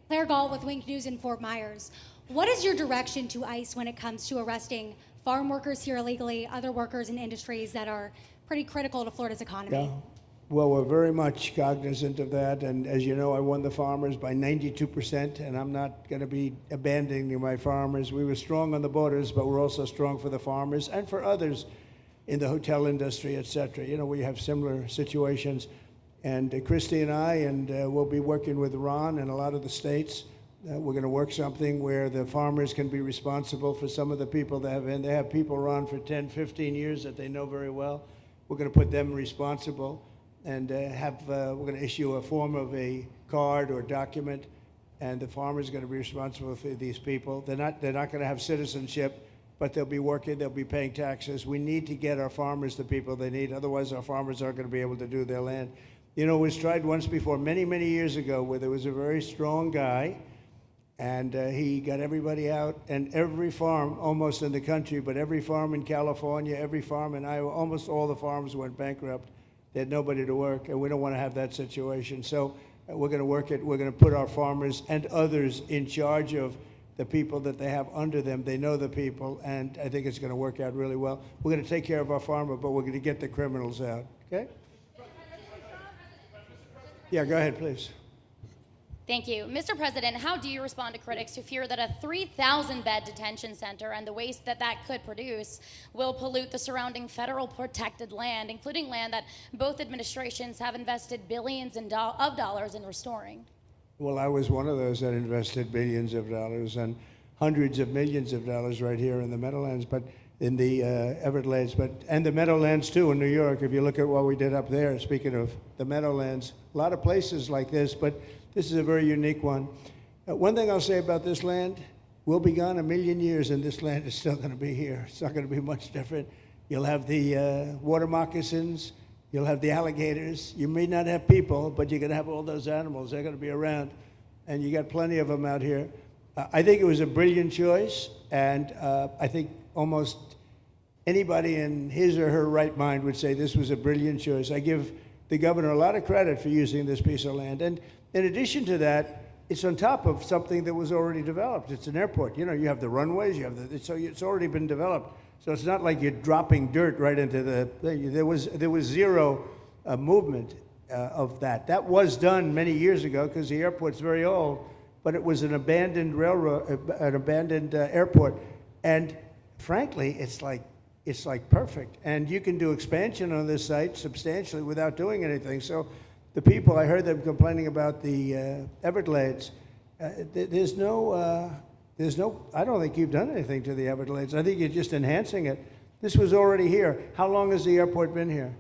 Claire Gall with Wink News in Fort Myers. What is your direction to ICE when it comes to arresting farm workers here illegally, other workers in industries that are pretty critical to Florida's economy? Yeah. Well, we're very much cognizant of that, and as you know, I won the farmers by 92%, and I'm not going to be abandoning my farmers. We were strong on the borders, but we're also strong for the farmers and for others in the hotel industry, et cetera. You know, we have similar situations, and Kristi and I, and we'll be working with Ron and a lot of the states. We're going to work something where the farmers can be responsible for some of the people that have, and they have people, Ron, for 10, 15 years that they know very well. We're going to put them responsible. And we're going to issue a form of a card or document, and the farmer's going to be responsible for these people. They're not going to have citizenship, but they'll be working, they'll be paying taxes. We need to get our farmers the people they need, otherwise our farmers aren't going to be able to do their land. You know, it was tried once before, many, many years ago, where there was a very strong guy, and he got everybody out, and every farm, almost in the country, but every farm in California, every farm in Iowa, almost all the farms went bankrupt. They had nobody to work, and we don't want to have that situation. So we're going to work it. We're going to put our farmers and others in charge of the people that they have under them. They know the people, and I think it's going to work out really well. We're going to take care of our farmer, but we're going to get the criminals out. Okay? Yeah, go ahead, please. Thank you. Mr. President, how do you respond to critics who fear that a 3,000-bed detention center and the waste that that could produce will pollute the surrounding federal protected land, including land that both administrations have invested billions of dollars in restoring? Well, I was one of those that invested billions of dollars and hundreds of millions of dollars right here in the Meadowlands, but in the Everglades, and the Meadowlands too in New York. If you look at what we did up there, speaking of the Meadowlands, a lot of places like this, but this is a very unique one. One thing I'll say about this land, we'll be gone 1,000,000 years and this land is still going to be here. It's not going to be much different. You'll have the water moccasins, you'll have the alligators. You may not have people, but you're going to have all those animals. They're going to be around, and you got plenty of them out here. I think it was a brilliant choice, and I think almost anybody in his or her right mind would say this was a brilliant choice. I give the governor a lot of credit for using this piece of land. And in addition to that, it's on top of something that was already developed. It's an airport. You know, you have the runways, you have the, so it's already been developed. So it's not like you're dropping dirt right into the thing. There was zero movement of that. That was done many years ago because the airport's very old, but it was an abandoned railroad, an abandoned airport. And frankly, it's like perfect. And you can do expansion on this site substantially without doing anything. So the people, I heard them complaining about the Everglades. There's no, I don't think you've done anything to the Everglades. I think you're just enhancing it. This was already here. How long has the airport been here?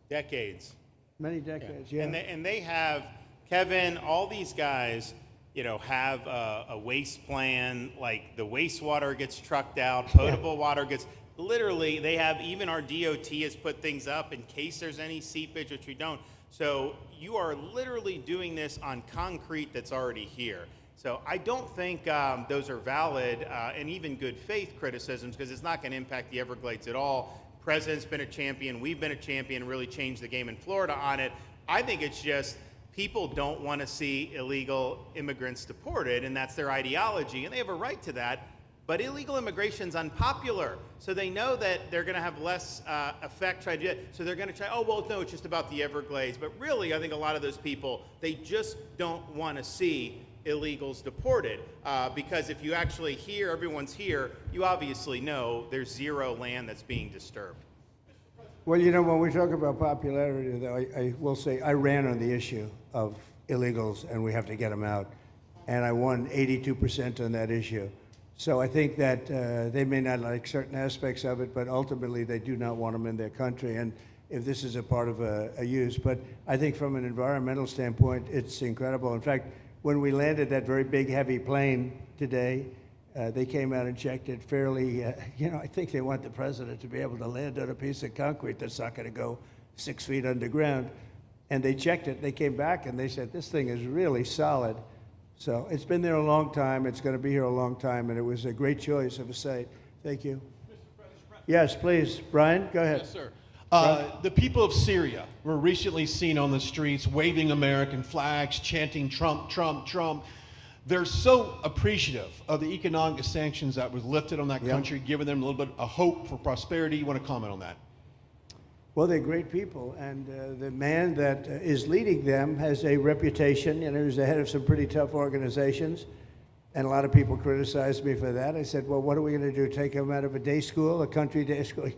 Decades. Many decades, yeah. And they have, Kevin, all these guys, you know, have a waste plan, like the wastewater gets trucked out, potable water gets, literally, they have, even our DOT has put things up in case there's any seepage, which we don't. So you are literally doing this on concrete that's already here. So I don't think those are valid and even good faith criticisms, because it's not going to impact the Everglades at all. President's been a champion, we've been a champion, really changed the game in Florida on it. I think it's just people don't want to see illegal immigrants deported, and that's their ideology, and they have a right to that. But illegal immigration's unpopular, so they know that they're going to have less effect. So they're going to try, oh, well, no, it's just about the Everglades. But really, I think a lot of those people, they just don't want to see illegals deported. Because if you actually hear everyone's here, you obviously know there's zero land that's being disturbed. Well, you know, when we talk about popularity, though, I will say I ran on the issue of illegals, and we have to get them out. And I won 82% on that issue. So I think that they may not like certain aspects of it, but ultimately they do not want them in their country. And if this is a part of a use, but I think from an environmental standpoint, it's incredible. In fact, when we landed that very big, heavy plane today, They came out and checked it fairly. I think they want the president to be able to land on a piece of concrete that's not going to go 6 feet underground. And they checked it. They came back and they said, this thing is really solid. So it's been there a long time. It's going to be here a long time. And it was a great choice of a site. Thank you. Yes, please. Brian, go ahead. Yes, sir. The people of Syria were recently seen on the streets waving American flags, chanting Trump, Trump, Trump. They're so appreciative of the economic sanctions that was lifted on that country, giving them a little bit of hope for prosperity. You want to comment on that? Well, they're great people, and the man that is leading them has a reputation. He was the head of some pretty tough organizations, and a lot of people criticized me for that. I said, well, what are we going to do, take him out of a day school, a country day school?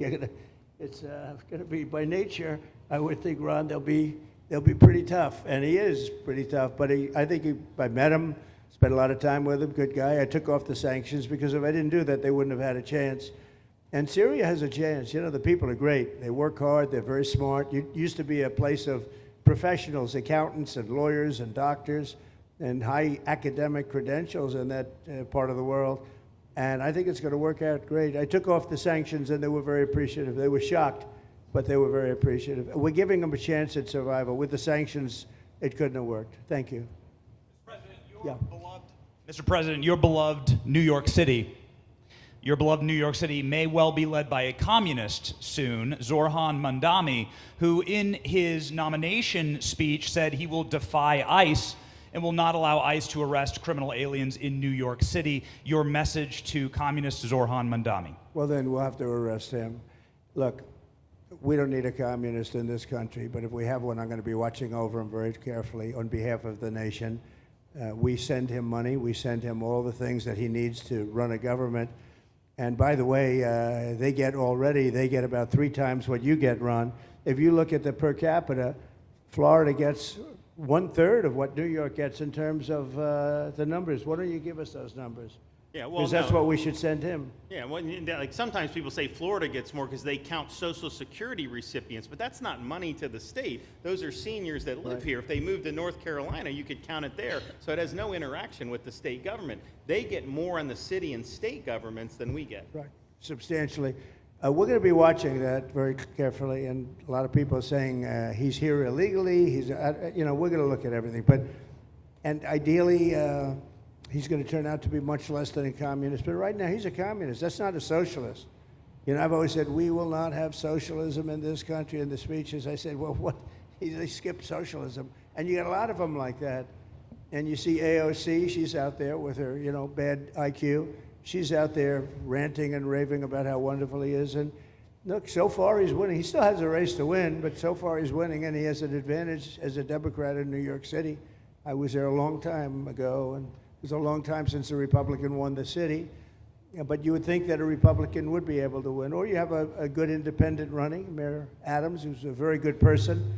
It's going to be, by nature, I would think, Ron, they'll be pretty tough, and he is pretty tough, but I met him, spent a lot of time with him, good guy. I took off the sanctions because if I didn't do that, they wouldn't have had a chance. And Syria has a chance. The people are great. They work hard. They're very smart. It used to be a place of professionals, accountants and lawyers and doctors and high academic credentials in that part of the world. And I think it's going to work out great. I took off the sanctions, and they were very appreciative. They were shocked, but they were very appreciative. We're giving them a chance at survival. With the sanctions, it couldn't have worked. Thank you. Mr. President, your beloved New York City. Your beloved New York City may well be led by a communist soon, Zorhan Mandami, who in his nomination speech said he will defy ICE and will not allow ICE to arrest criminal aliens in New York City. Your message to communist Zorhan Mandami. Well, then we'll have to arrest him. Look, we don't need a communist in this country, but if we have one, I'm going to be watching over him very carefully on behalf of the nation. We send him money. We send him all the things that he needs to run a government. And by the way, they get about 3 times what you get, Ron. If you look at the per capita, Florida gets 1/3 of what New York gets in terms of the numbers. Why don't you give us those numbers? Yeah, well, because that's what we should send him. Yeah, well, like sometimes people say Florida gets more because they count Social Security recipients, but that's not money to the state. Those are seniors that live here. If they moved to North Carolina, you could count it there. So it has no interaction with the state government. They get more on the city and state governments than we get. Right, substantially. We're going to be watching that very carefully, and a lot of people are saying he's here illegally. We're going to look at everything, and ideally. He's going to turn out to be much less than a communist. But right now, he's a communist. That's not a socialist. I've always said, we will not have socialism in this country. In the speeches, I said, well, what? They skipped socialism. And you got a lot of them like that. And you see AOC, she's out there with her, bad IQ. She's out there ranting and raving about how wonderful he is. And look, so far he's winning. He still has a race to win, but so far he's winning, and he has an advantage as a Democrat in New York City. I was there a long time ago, and it was a long time since a Republican won the city, but you would think that a Republican would be able to win. Or you have a good independent running, Mayor Adams, who's a very good person.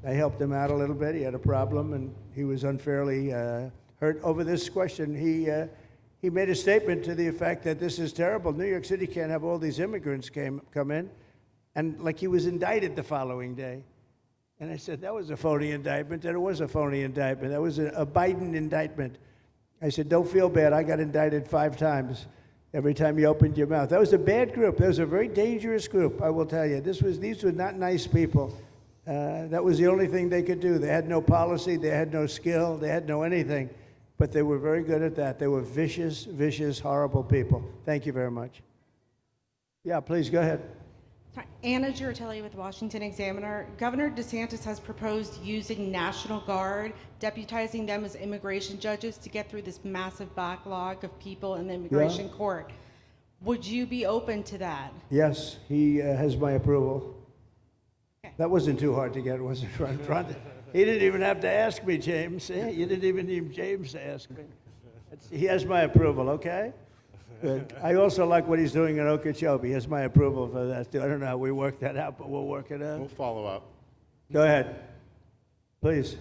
I helped him out a little bit. He had a problem, and he was unfairly hurt over this question. He made a statement to the effect that this is terrible. New York City can't have all these immigrants come in, and like he was indicted the following day. And I said, that was a phony indictment, and it was a phony indictment. That was a Biden indictment. I said, don't feel bad. I got indicted 5 times every time you opened your mouth. That was a bad group. That was a very dangerous group, I will tell you. These were not nice people. That was the only thing they could do. They had no policy. They had no skill. They had no anything. But they were very good at that. They were vicious, vicious, horrible people. Thank you very much. Yeah, please go ahead. Anna Giratelli with Washington Examiner. Governor DeSantis has proposed using National Guard, deputizing them as immigration judges to get through this massive backlog of people in the immigration court. Would you be open to that? Yes, he has my approval. Okay. That wasn't too hard to get, was it, Ron? He didn't even have to ask me, James. You didn't even need James to ask me. He has my approval, okay? Good. I also like what he's doing in Ochopee. He has my approval for that. I don't know how we work that out, but we'll work it out. We'll follow up. Go ahead. Please.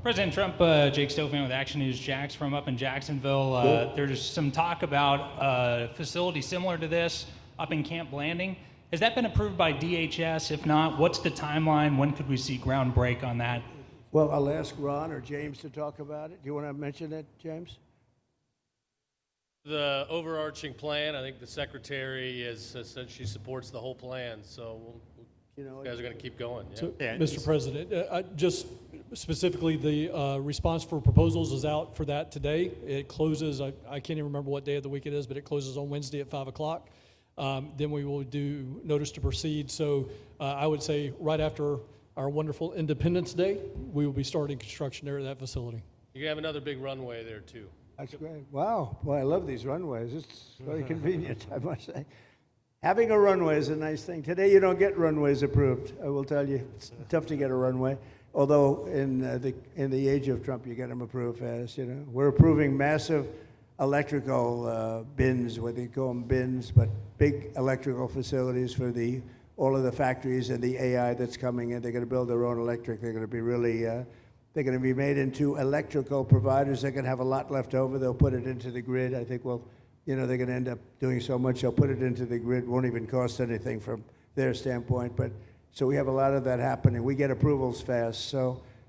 President Trump, Jake Stofan with Action News Jax from up in Jacksonville. There's some talk about a facility similar to this up in Camp Blanding. Has that been approved by DHS? If not, what's the timeline? When could we see ground break on that? Well, I'll ask Ron or James to talk about it. Do you want to mention it, James? The overarching plan, I think the secretary has said she supports the whole plan, so you guys are going to keep going. Yeah. So, Mr. President, just specifically, the response for proposals is out for that today. It closes, I can't even remember what day of the week it is, but it closes on Wednesday at 5 o'clock. Then we will do notice to proceed. So I would say right after our wonderful Independence Day, we will be starting construction there at that facility. You're going to have another big runway there, too. That's great. Wow. Well, I love these runways. It's very convenient, I must say. Having a runway is a nice thing. Today, you don't get runways approved. I will tell you, it's tough to get a runway. Although in the age of Trump, you get them approved fast. We're approving massive electrical bins, what they call them bins, but big electrical facilities for all of the factories and the AI that's coming in. They're going to build their own electric. They're going to be really. They're going to be made into electrical providers. They're going to have a lot left over. They'll put it into the grid. I think, they're going to end up doing so much. They'll put it into the grid. Won't even cost anything from their standpoint. So we have a lot of that happening. We get approvals fast.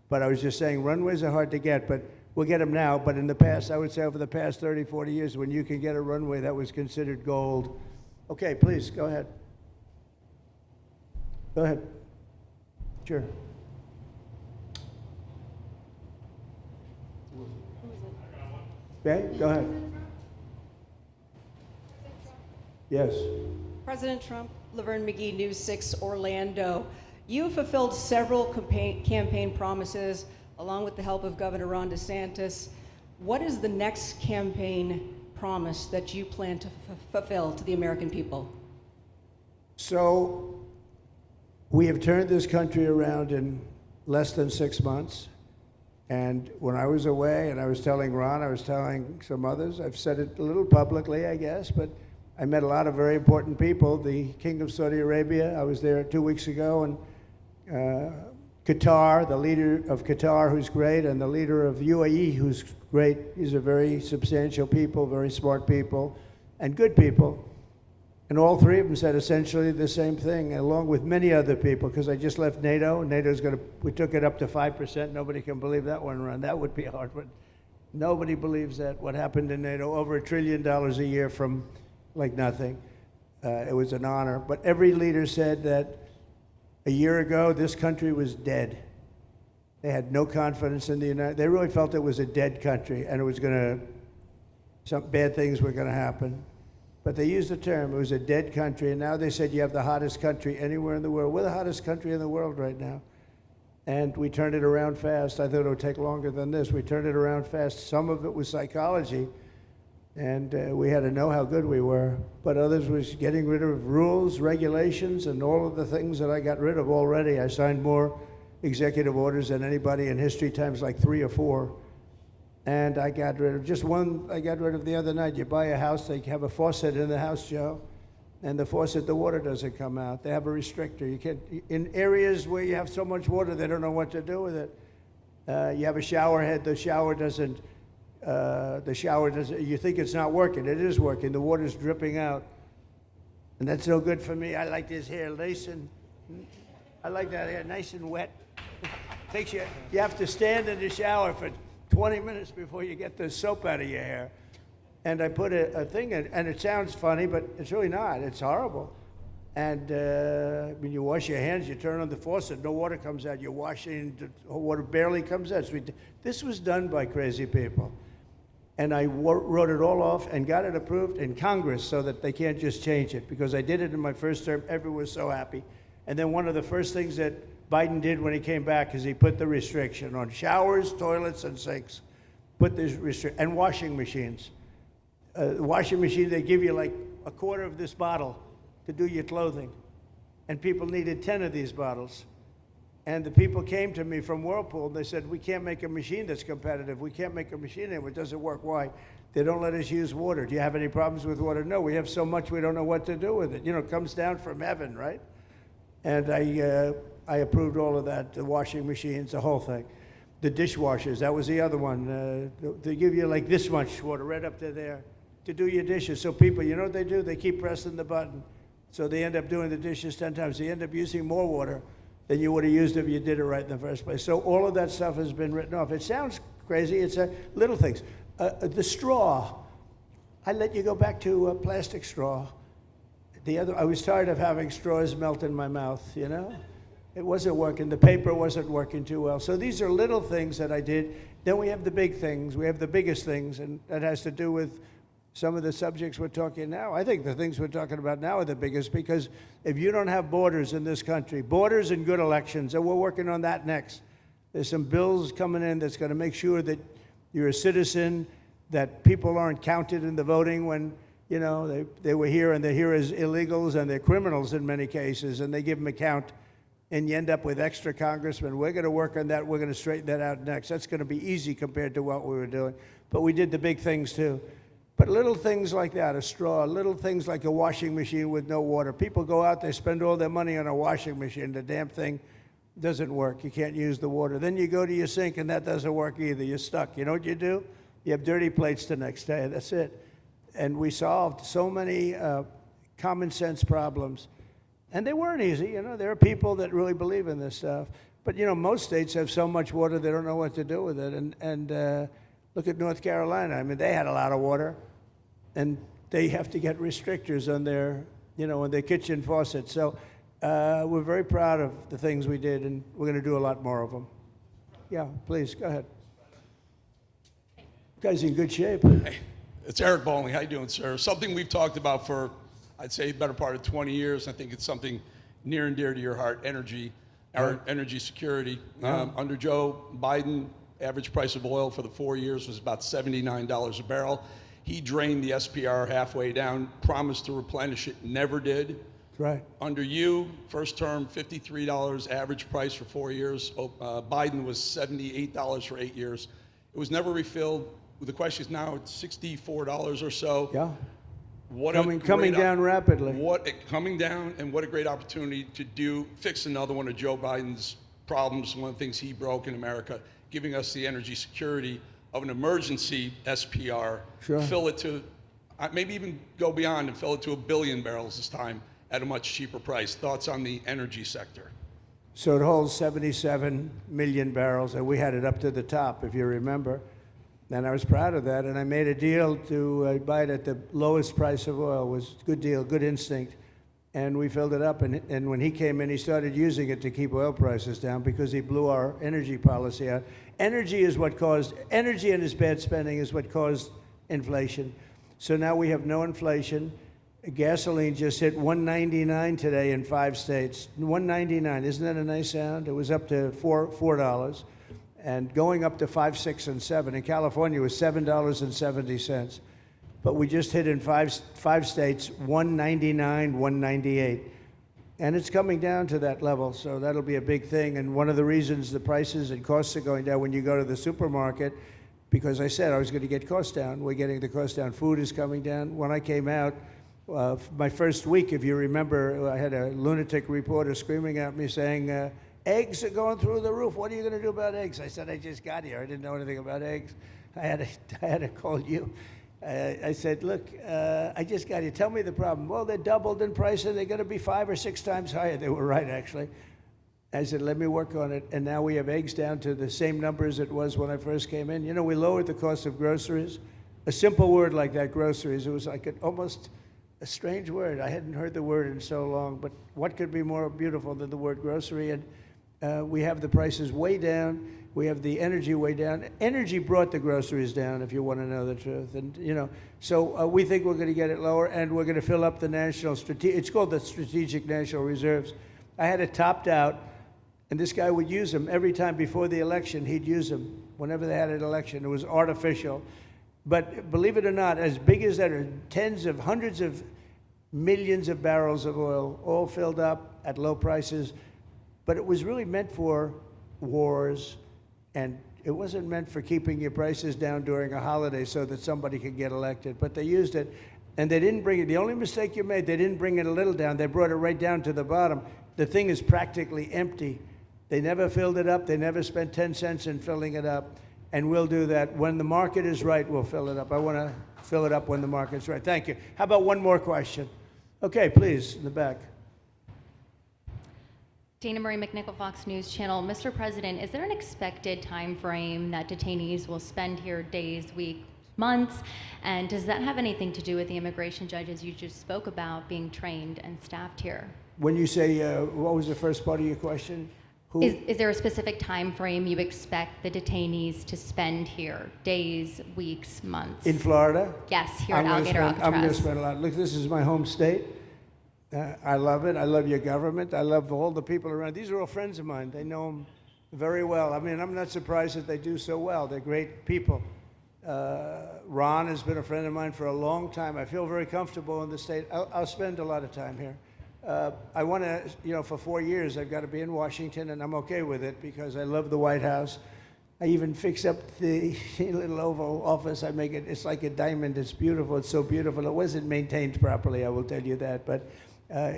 But I was just saying, runways are hard to get, but we'll get them now. But in the past, I would say over the past 30, 40 years, when you can get a runway, that was considered gold. Okay, please, go ahead. Go ahead. Sure. Okay, go ahead. Yes. President Trump, Laverne McGee, News 6 Orlando. You have fulfilled several campaign promises along with the help of Governor Ron DeSantis. What is the next campaign promise that you plan to fulfill to the American people? So we have turned this country around in less than 6 months. And when I was away, and I was telling Ron, I was telling some others, I've said it a little publicly, I guess, but I met a lot of very important people. The King of Saudi Arabia, I was there 2 weeks ago, and Qatar, the leader of Qatar, who's great, and the leader of UAE, who's great. These are very substantial people, very smart people, and good people. And all three of them said essentially the same thing, along with many other people, because I just left NATO. NATO's we took it up to 5%. Nobody can believe that one, Ron. That would be hard, but nobody believes that. What happened in NATO, over $1 trillion a year from like nothing. It was an honor. But every leader said that a year ago, this country was dead. They had no confidence in the United. They really felt it was a dead country, and it was some bad things were going to happen. But they used the term, it was a dead country, and now they said you have the hottest country anywhere in the world. We're the hottest country in the world right now. And we turned it around fast. I thought it would take longer than this. We turned it around fast. Some of it was psychology, and we had to know how good we were. But others was getting rid of rules, regulations, and all of the things that I got rid of already. I signed more executive orders than anybody in history, times like 3 or 4. And I got rid of just one. I got rid of the other night. You buy a house, they have a faucet in the house, Joe, and the faucet, the water doesn't come out. They have a restrictor. You can't, in areas where you have so much water, they don't know what to do with it. You have a shower head, the shower doesn't, you think it's not working. It is working. The water's dripping out. And that's no good for me. I like this hair I like that hair nice and wet. Takes you have to stand in the shower for 20 minutes before you get the soap out of your hair. And I put a thing in, and it sounds funny, but it's really not. It's horrible. And when you wash your hands, you turn on the faucet, no water comes out. You're washing, the water barely comes out. So this was done by crazy people. And I wrote it all off and got it approved in Congress so that they can't just change it, because I did it in my first term. Everyone was so happy. And then one of the first things that Biden did when he came back is he put the restriction on showers, toilets, and sinks. Put this restriction, and washing machines. Washing machine, they give you like a quarter of this bottle to do your clothing. And people needed 10 of these bottles. And the people came to me from Whirlpool, and they said, we can't make a machine that's competitive. We can't make a machine anymore. It doesn't work. Why? They don't let us use water. Do you have any problems with water? No, we have so much we don't know what to do with it. It comes down from heaven, right? And I approved all of that, the washing machines, the whole thing. The dishwashers, that was the other one. They give you like this much water right up to there to do your dishes. So people, you know what they do? They keep pressing the button. So they end up doing the dishes 10 times. They end up using more water than you would have used if you did it right in the first place. So all of that stuff has been written off. It sounds crazy. It's little things. The straw. I let you go back to plastic straw. I was tired of having straws melt in my mouth, you know? It wasn't working. The paper wasn't working too well. So these are little things that I did. Then we have the big things. We have the biggest things, and that has to do with some of the subjects we're talking now. I think the things we're talking about now are the biggest, because if you don't have borders in this country, borders and good elections, and we're working on that next. There's some bills coming in that's going to make sure that you're a citizen, that people aren't counted in the voting when, you know, they were here and they're here as illegals and they're criminals in many cases, and they give them a count, and you end up with extra congressmen. We're going to work on that. We're going to straighten that out next. That's going to be easy compared to what we were doing. But we did the big things too. But little things like that, a straw, little things like a washing machine with no water. People go out, they spend all their money on a washing machine. The damn thing doesn't work. You can't use the water. Then you go to your sink and that doesn't work either. You're stuck. You know what you do? You have dirty plates the next day. That's it. And we solved so many common sense problems. And they weren't easy. You know, there are people that really believe in this stuff. But, you know, most states have so much water they don't know what to do with it. And look at North Carolina. I mean, they had a lot of water. And they have to get restrictors on their, you know, on their kitchen faucets. So we're very proud of the things we did, and we're going to do a lot more of them. Yeah, please, go ahead. You guys in good shape. Hey, it's Eric Bowling. How you doing, sir? Something we've talked about for, I'd say, the better part of 20 years. I think it's something near and dear to your heart, energy, our energy security. Under Joe Biden, average price of oil for the 4 years was about $79 a barrel. He drained the SPR halfway down, promised to replenish it, never did. Right. Under you, first term, $53 average price for 4 years. Biden was $78 for 8 years. It was never refilled. The question is now it's $64 or so. Yeah. What coming down rapidly. Coming down, and what a great opportunity to fix another one of Joe Biden's problems, one of the things he broke in America, giving us the energy security of an emergency SPR, Sure. fill it to, maybe even go beyond and fill it to 1 billion barrels this time at a much cheaper price. Thoughts on the energy sector? So it holds 77 million barrels, and we had it up to the top, if you remember. And I was proud of that, and I made a deal to buy it at the lowest price of oil. It was a good deal, good instinct. And we filled it up, and when he came in, he started using it to keep oil prices down because he blew our energy policy out. Energy and his bad spending is what caused inflation. So now we have no inflation. Gasoline just hit $1.99 today in 5 states. $1.99, isn't that a nice sound? It was up to $4, and going up to $5, $6, and $7. In California, it was $7.70. But we just hit in five states, $1.99, $1.98. And it's coming down to that level, so that'll be a big thing. And one of the reasons the prices and costs are going down when you go to the supermarket, because I said I was going to get costs down. We're getting the costs down. Food is coming down. When I came out, my first week, if you remember, I had a lunatic reporter screaming at me saying, eggs are going through the roof. What are you going to do about eggs? I said, I just got here. I didn't know anything about eggs. I had to call you. I said, look, I just got here. Tell me the problem. Well, they're doubled in price, and they're going to be 5 or 6 times higher. They were right, actually. I said, let me work on it. And now we have eggs down to the same numbers it was when I first came in. You know, we lowered the cost of groceries. A simple word like that, groceries, it was like almost a strange word. I hadn't heard the word in so long, but what could be more beautiful than the word grocery? And we have the prices way down. We have the energy way down. Energy brought the groceries down, if you want to know the truth. And, you know, so we think we're going to get it lower, and we're going to fill up the it's called the Strategic National Reserves. I had it topped out, and this guy would use them every time before the election. He'd use them whenever they had an election. It was artificial. But believe it or not, as big as that are hundreds of millions of barrels of oil, all filled up at low prices. But it was really meant for wars, and it wasn't meant for keeping your prices down during a holiday so that somebody could get elected. But they used it, and they didn't bring it. The only mistake you made, they didn't bring it a little down. They brought it right down to the bottom. The thing is practically empty. They never filled it up. They never spent 10 cents in filling it up. And we'll do that. When the market is right, we'll fill it up. I want to fill it up when the market's right. Thank you. How about one more question? Okay, please, in the back. Dana Marie McNichol, Fox News Channel. Mr. President, is there an expected time frame that detainees will spend here, days, weeks, months? And does that have anything to do with the immigration judges you just spoke about being trained and staffed here? When you say, what was the first part of your question? Who? Is there a specific time frame you expect the detainees to spend here? Days, weeks, months? In Florida? Yes, here at Alligator Alcatraz. I'm going to spend a lot. Look, this is my home state. I love it. I love your government. I love all the people around. These are all friends of mine. They know them very well. I mean, I'm not surprised that they do so well. They're great people. Ron has been a friend of mine for a long time. I feel very comfortable in the state. I'll spend a lot of time here. I want to, for 4 years, I've got to be in Washington, and I'm okay with it because I love the White House. I even fix up the little Oval Office. I make it, it's like a diamond. It's beautiful. It's so beautiful. It wasn't maintained properly, I will tell you that. But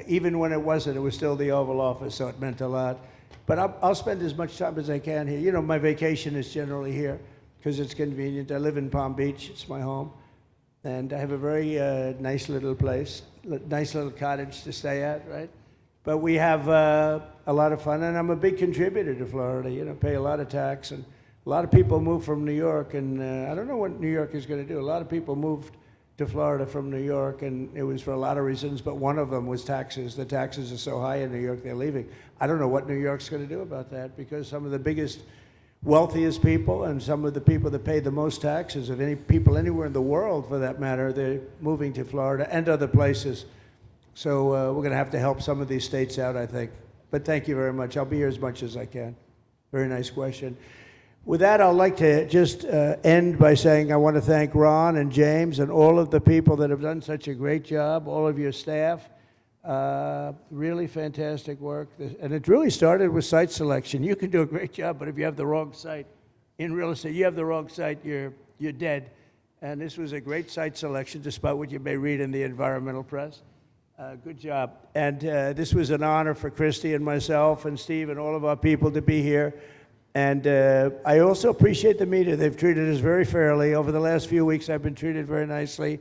even when it wasn't, it was still the Oval Office, so it meant a lot. But I'll spend as much time as I can here. You know, my vacation is generally here because it's convenient. I live in Palm Beach. It's my home. And I have a very nice little place, nice little cottage to stay at, right? But we have a lot of fun, and I'm a big contributor to Florida, pay a lot of tax. And a lot of people move from New York, and I don't know what New York is going to do. A lot of people moved to Florida from New York, and it was for a lot of reasons, but one of them was taxes. The taxes are so high in New York, they're leaving. I don't know what New York's going to do about that, because some of the biggest wealthiest people and some of the people that pay the most taxes of any people anywhere in the world, for that matter, they're moving to Florida and other places. So we're going to have to help some of these states out, I think. But thank you very much. I'll be here as much as I can. Very nice question. With that, I'd like to just end by saying I want to thank Ron and James and all of the people that have done such a great job, all of your staff. Really fantastic work. And it really started with site selection. You can do a great job, but if you have the wrong site in real estate, you have the wrong site, you're dead. And this was a great site selection, despite what you may read in the environmental press. Good job. And this was an honor for Kristi and myself and Steve and all of our people to be here. And I also appreciate the media. They've treated us very fairly. Over the last few weeks, I've been treated very nicely.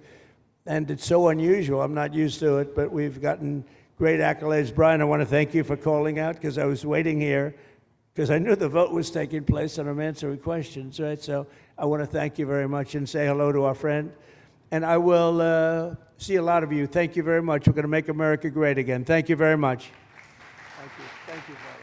And it's so unusual. I'm not used to it, but we've gotten great accolades. Brian, I want to thank you for calling out, because I was waiting here because I knew the vote was taking place and I'm answering questions, right? So I want to thank you very much and say hello to our friend. And I will see a lot of you. Thank you very much. We're going to make America great again. Thank you very much. Thank you. Thank you, brother.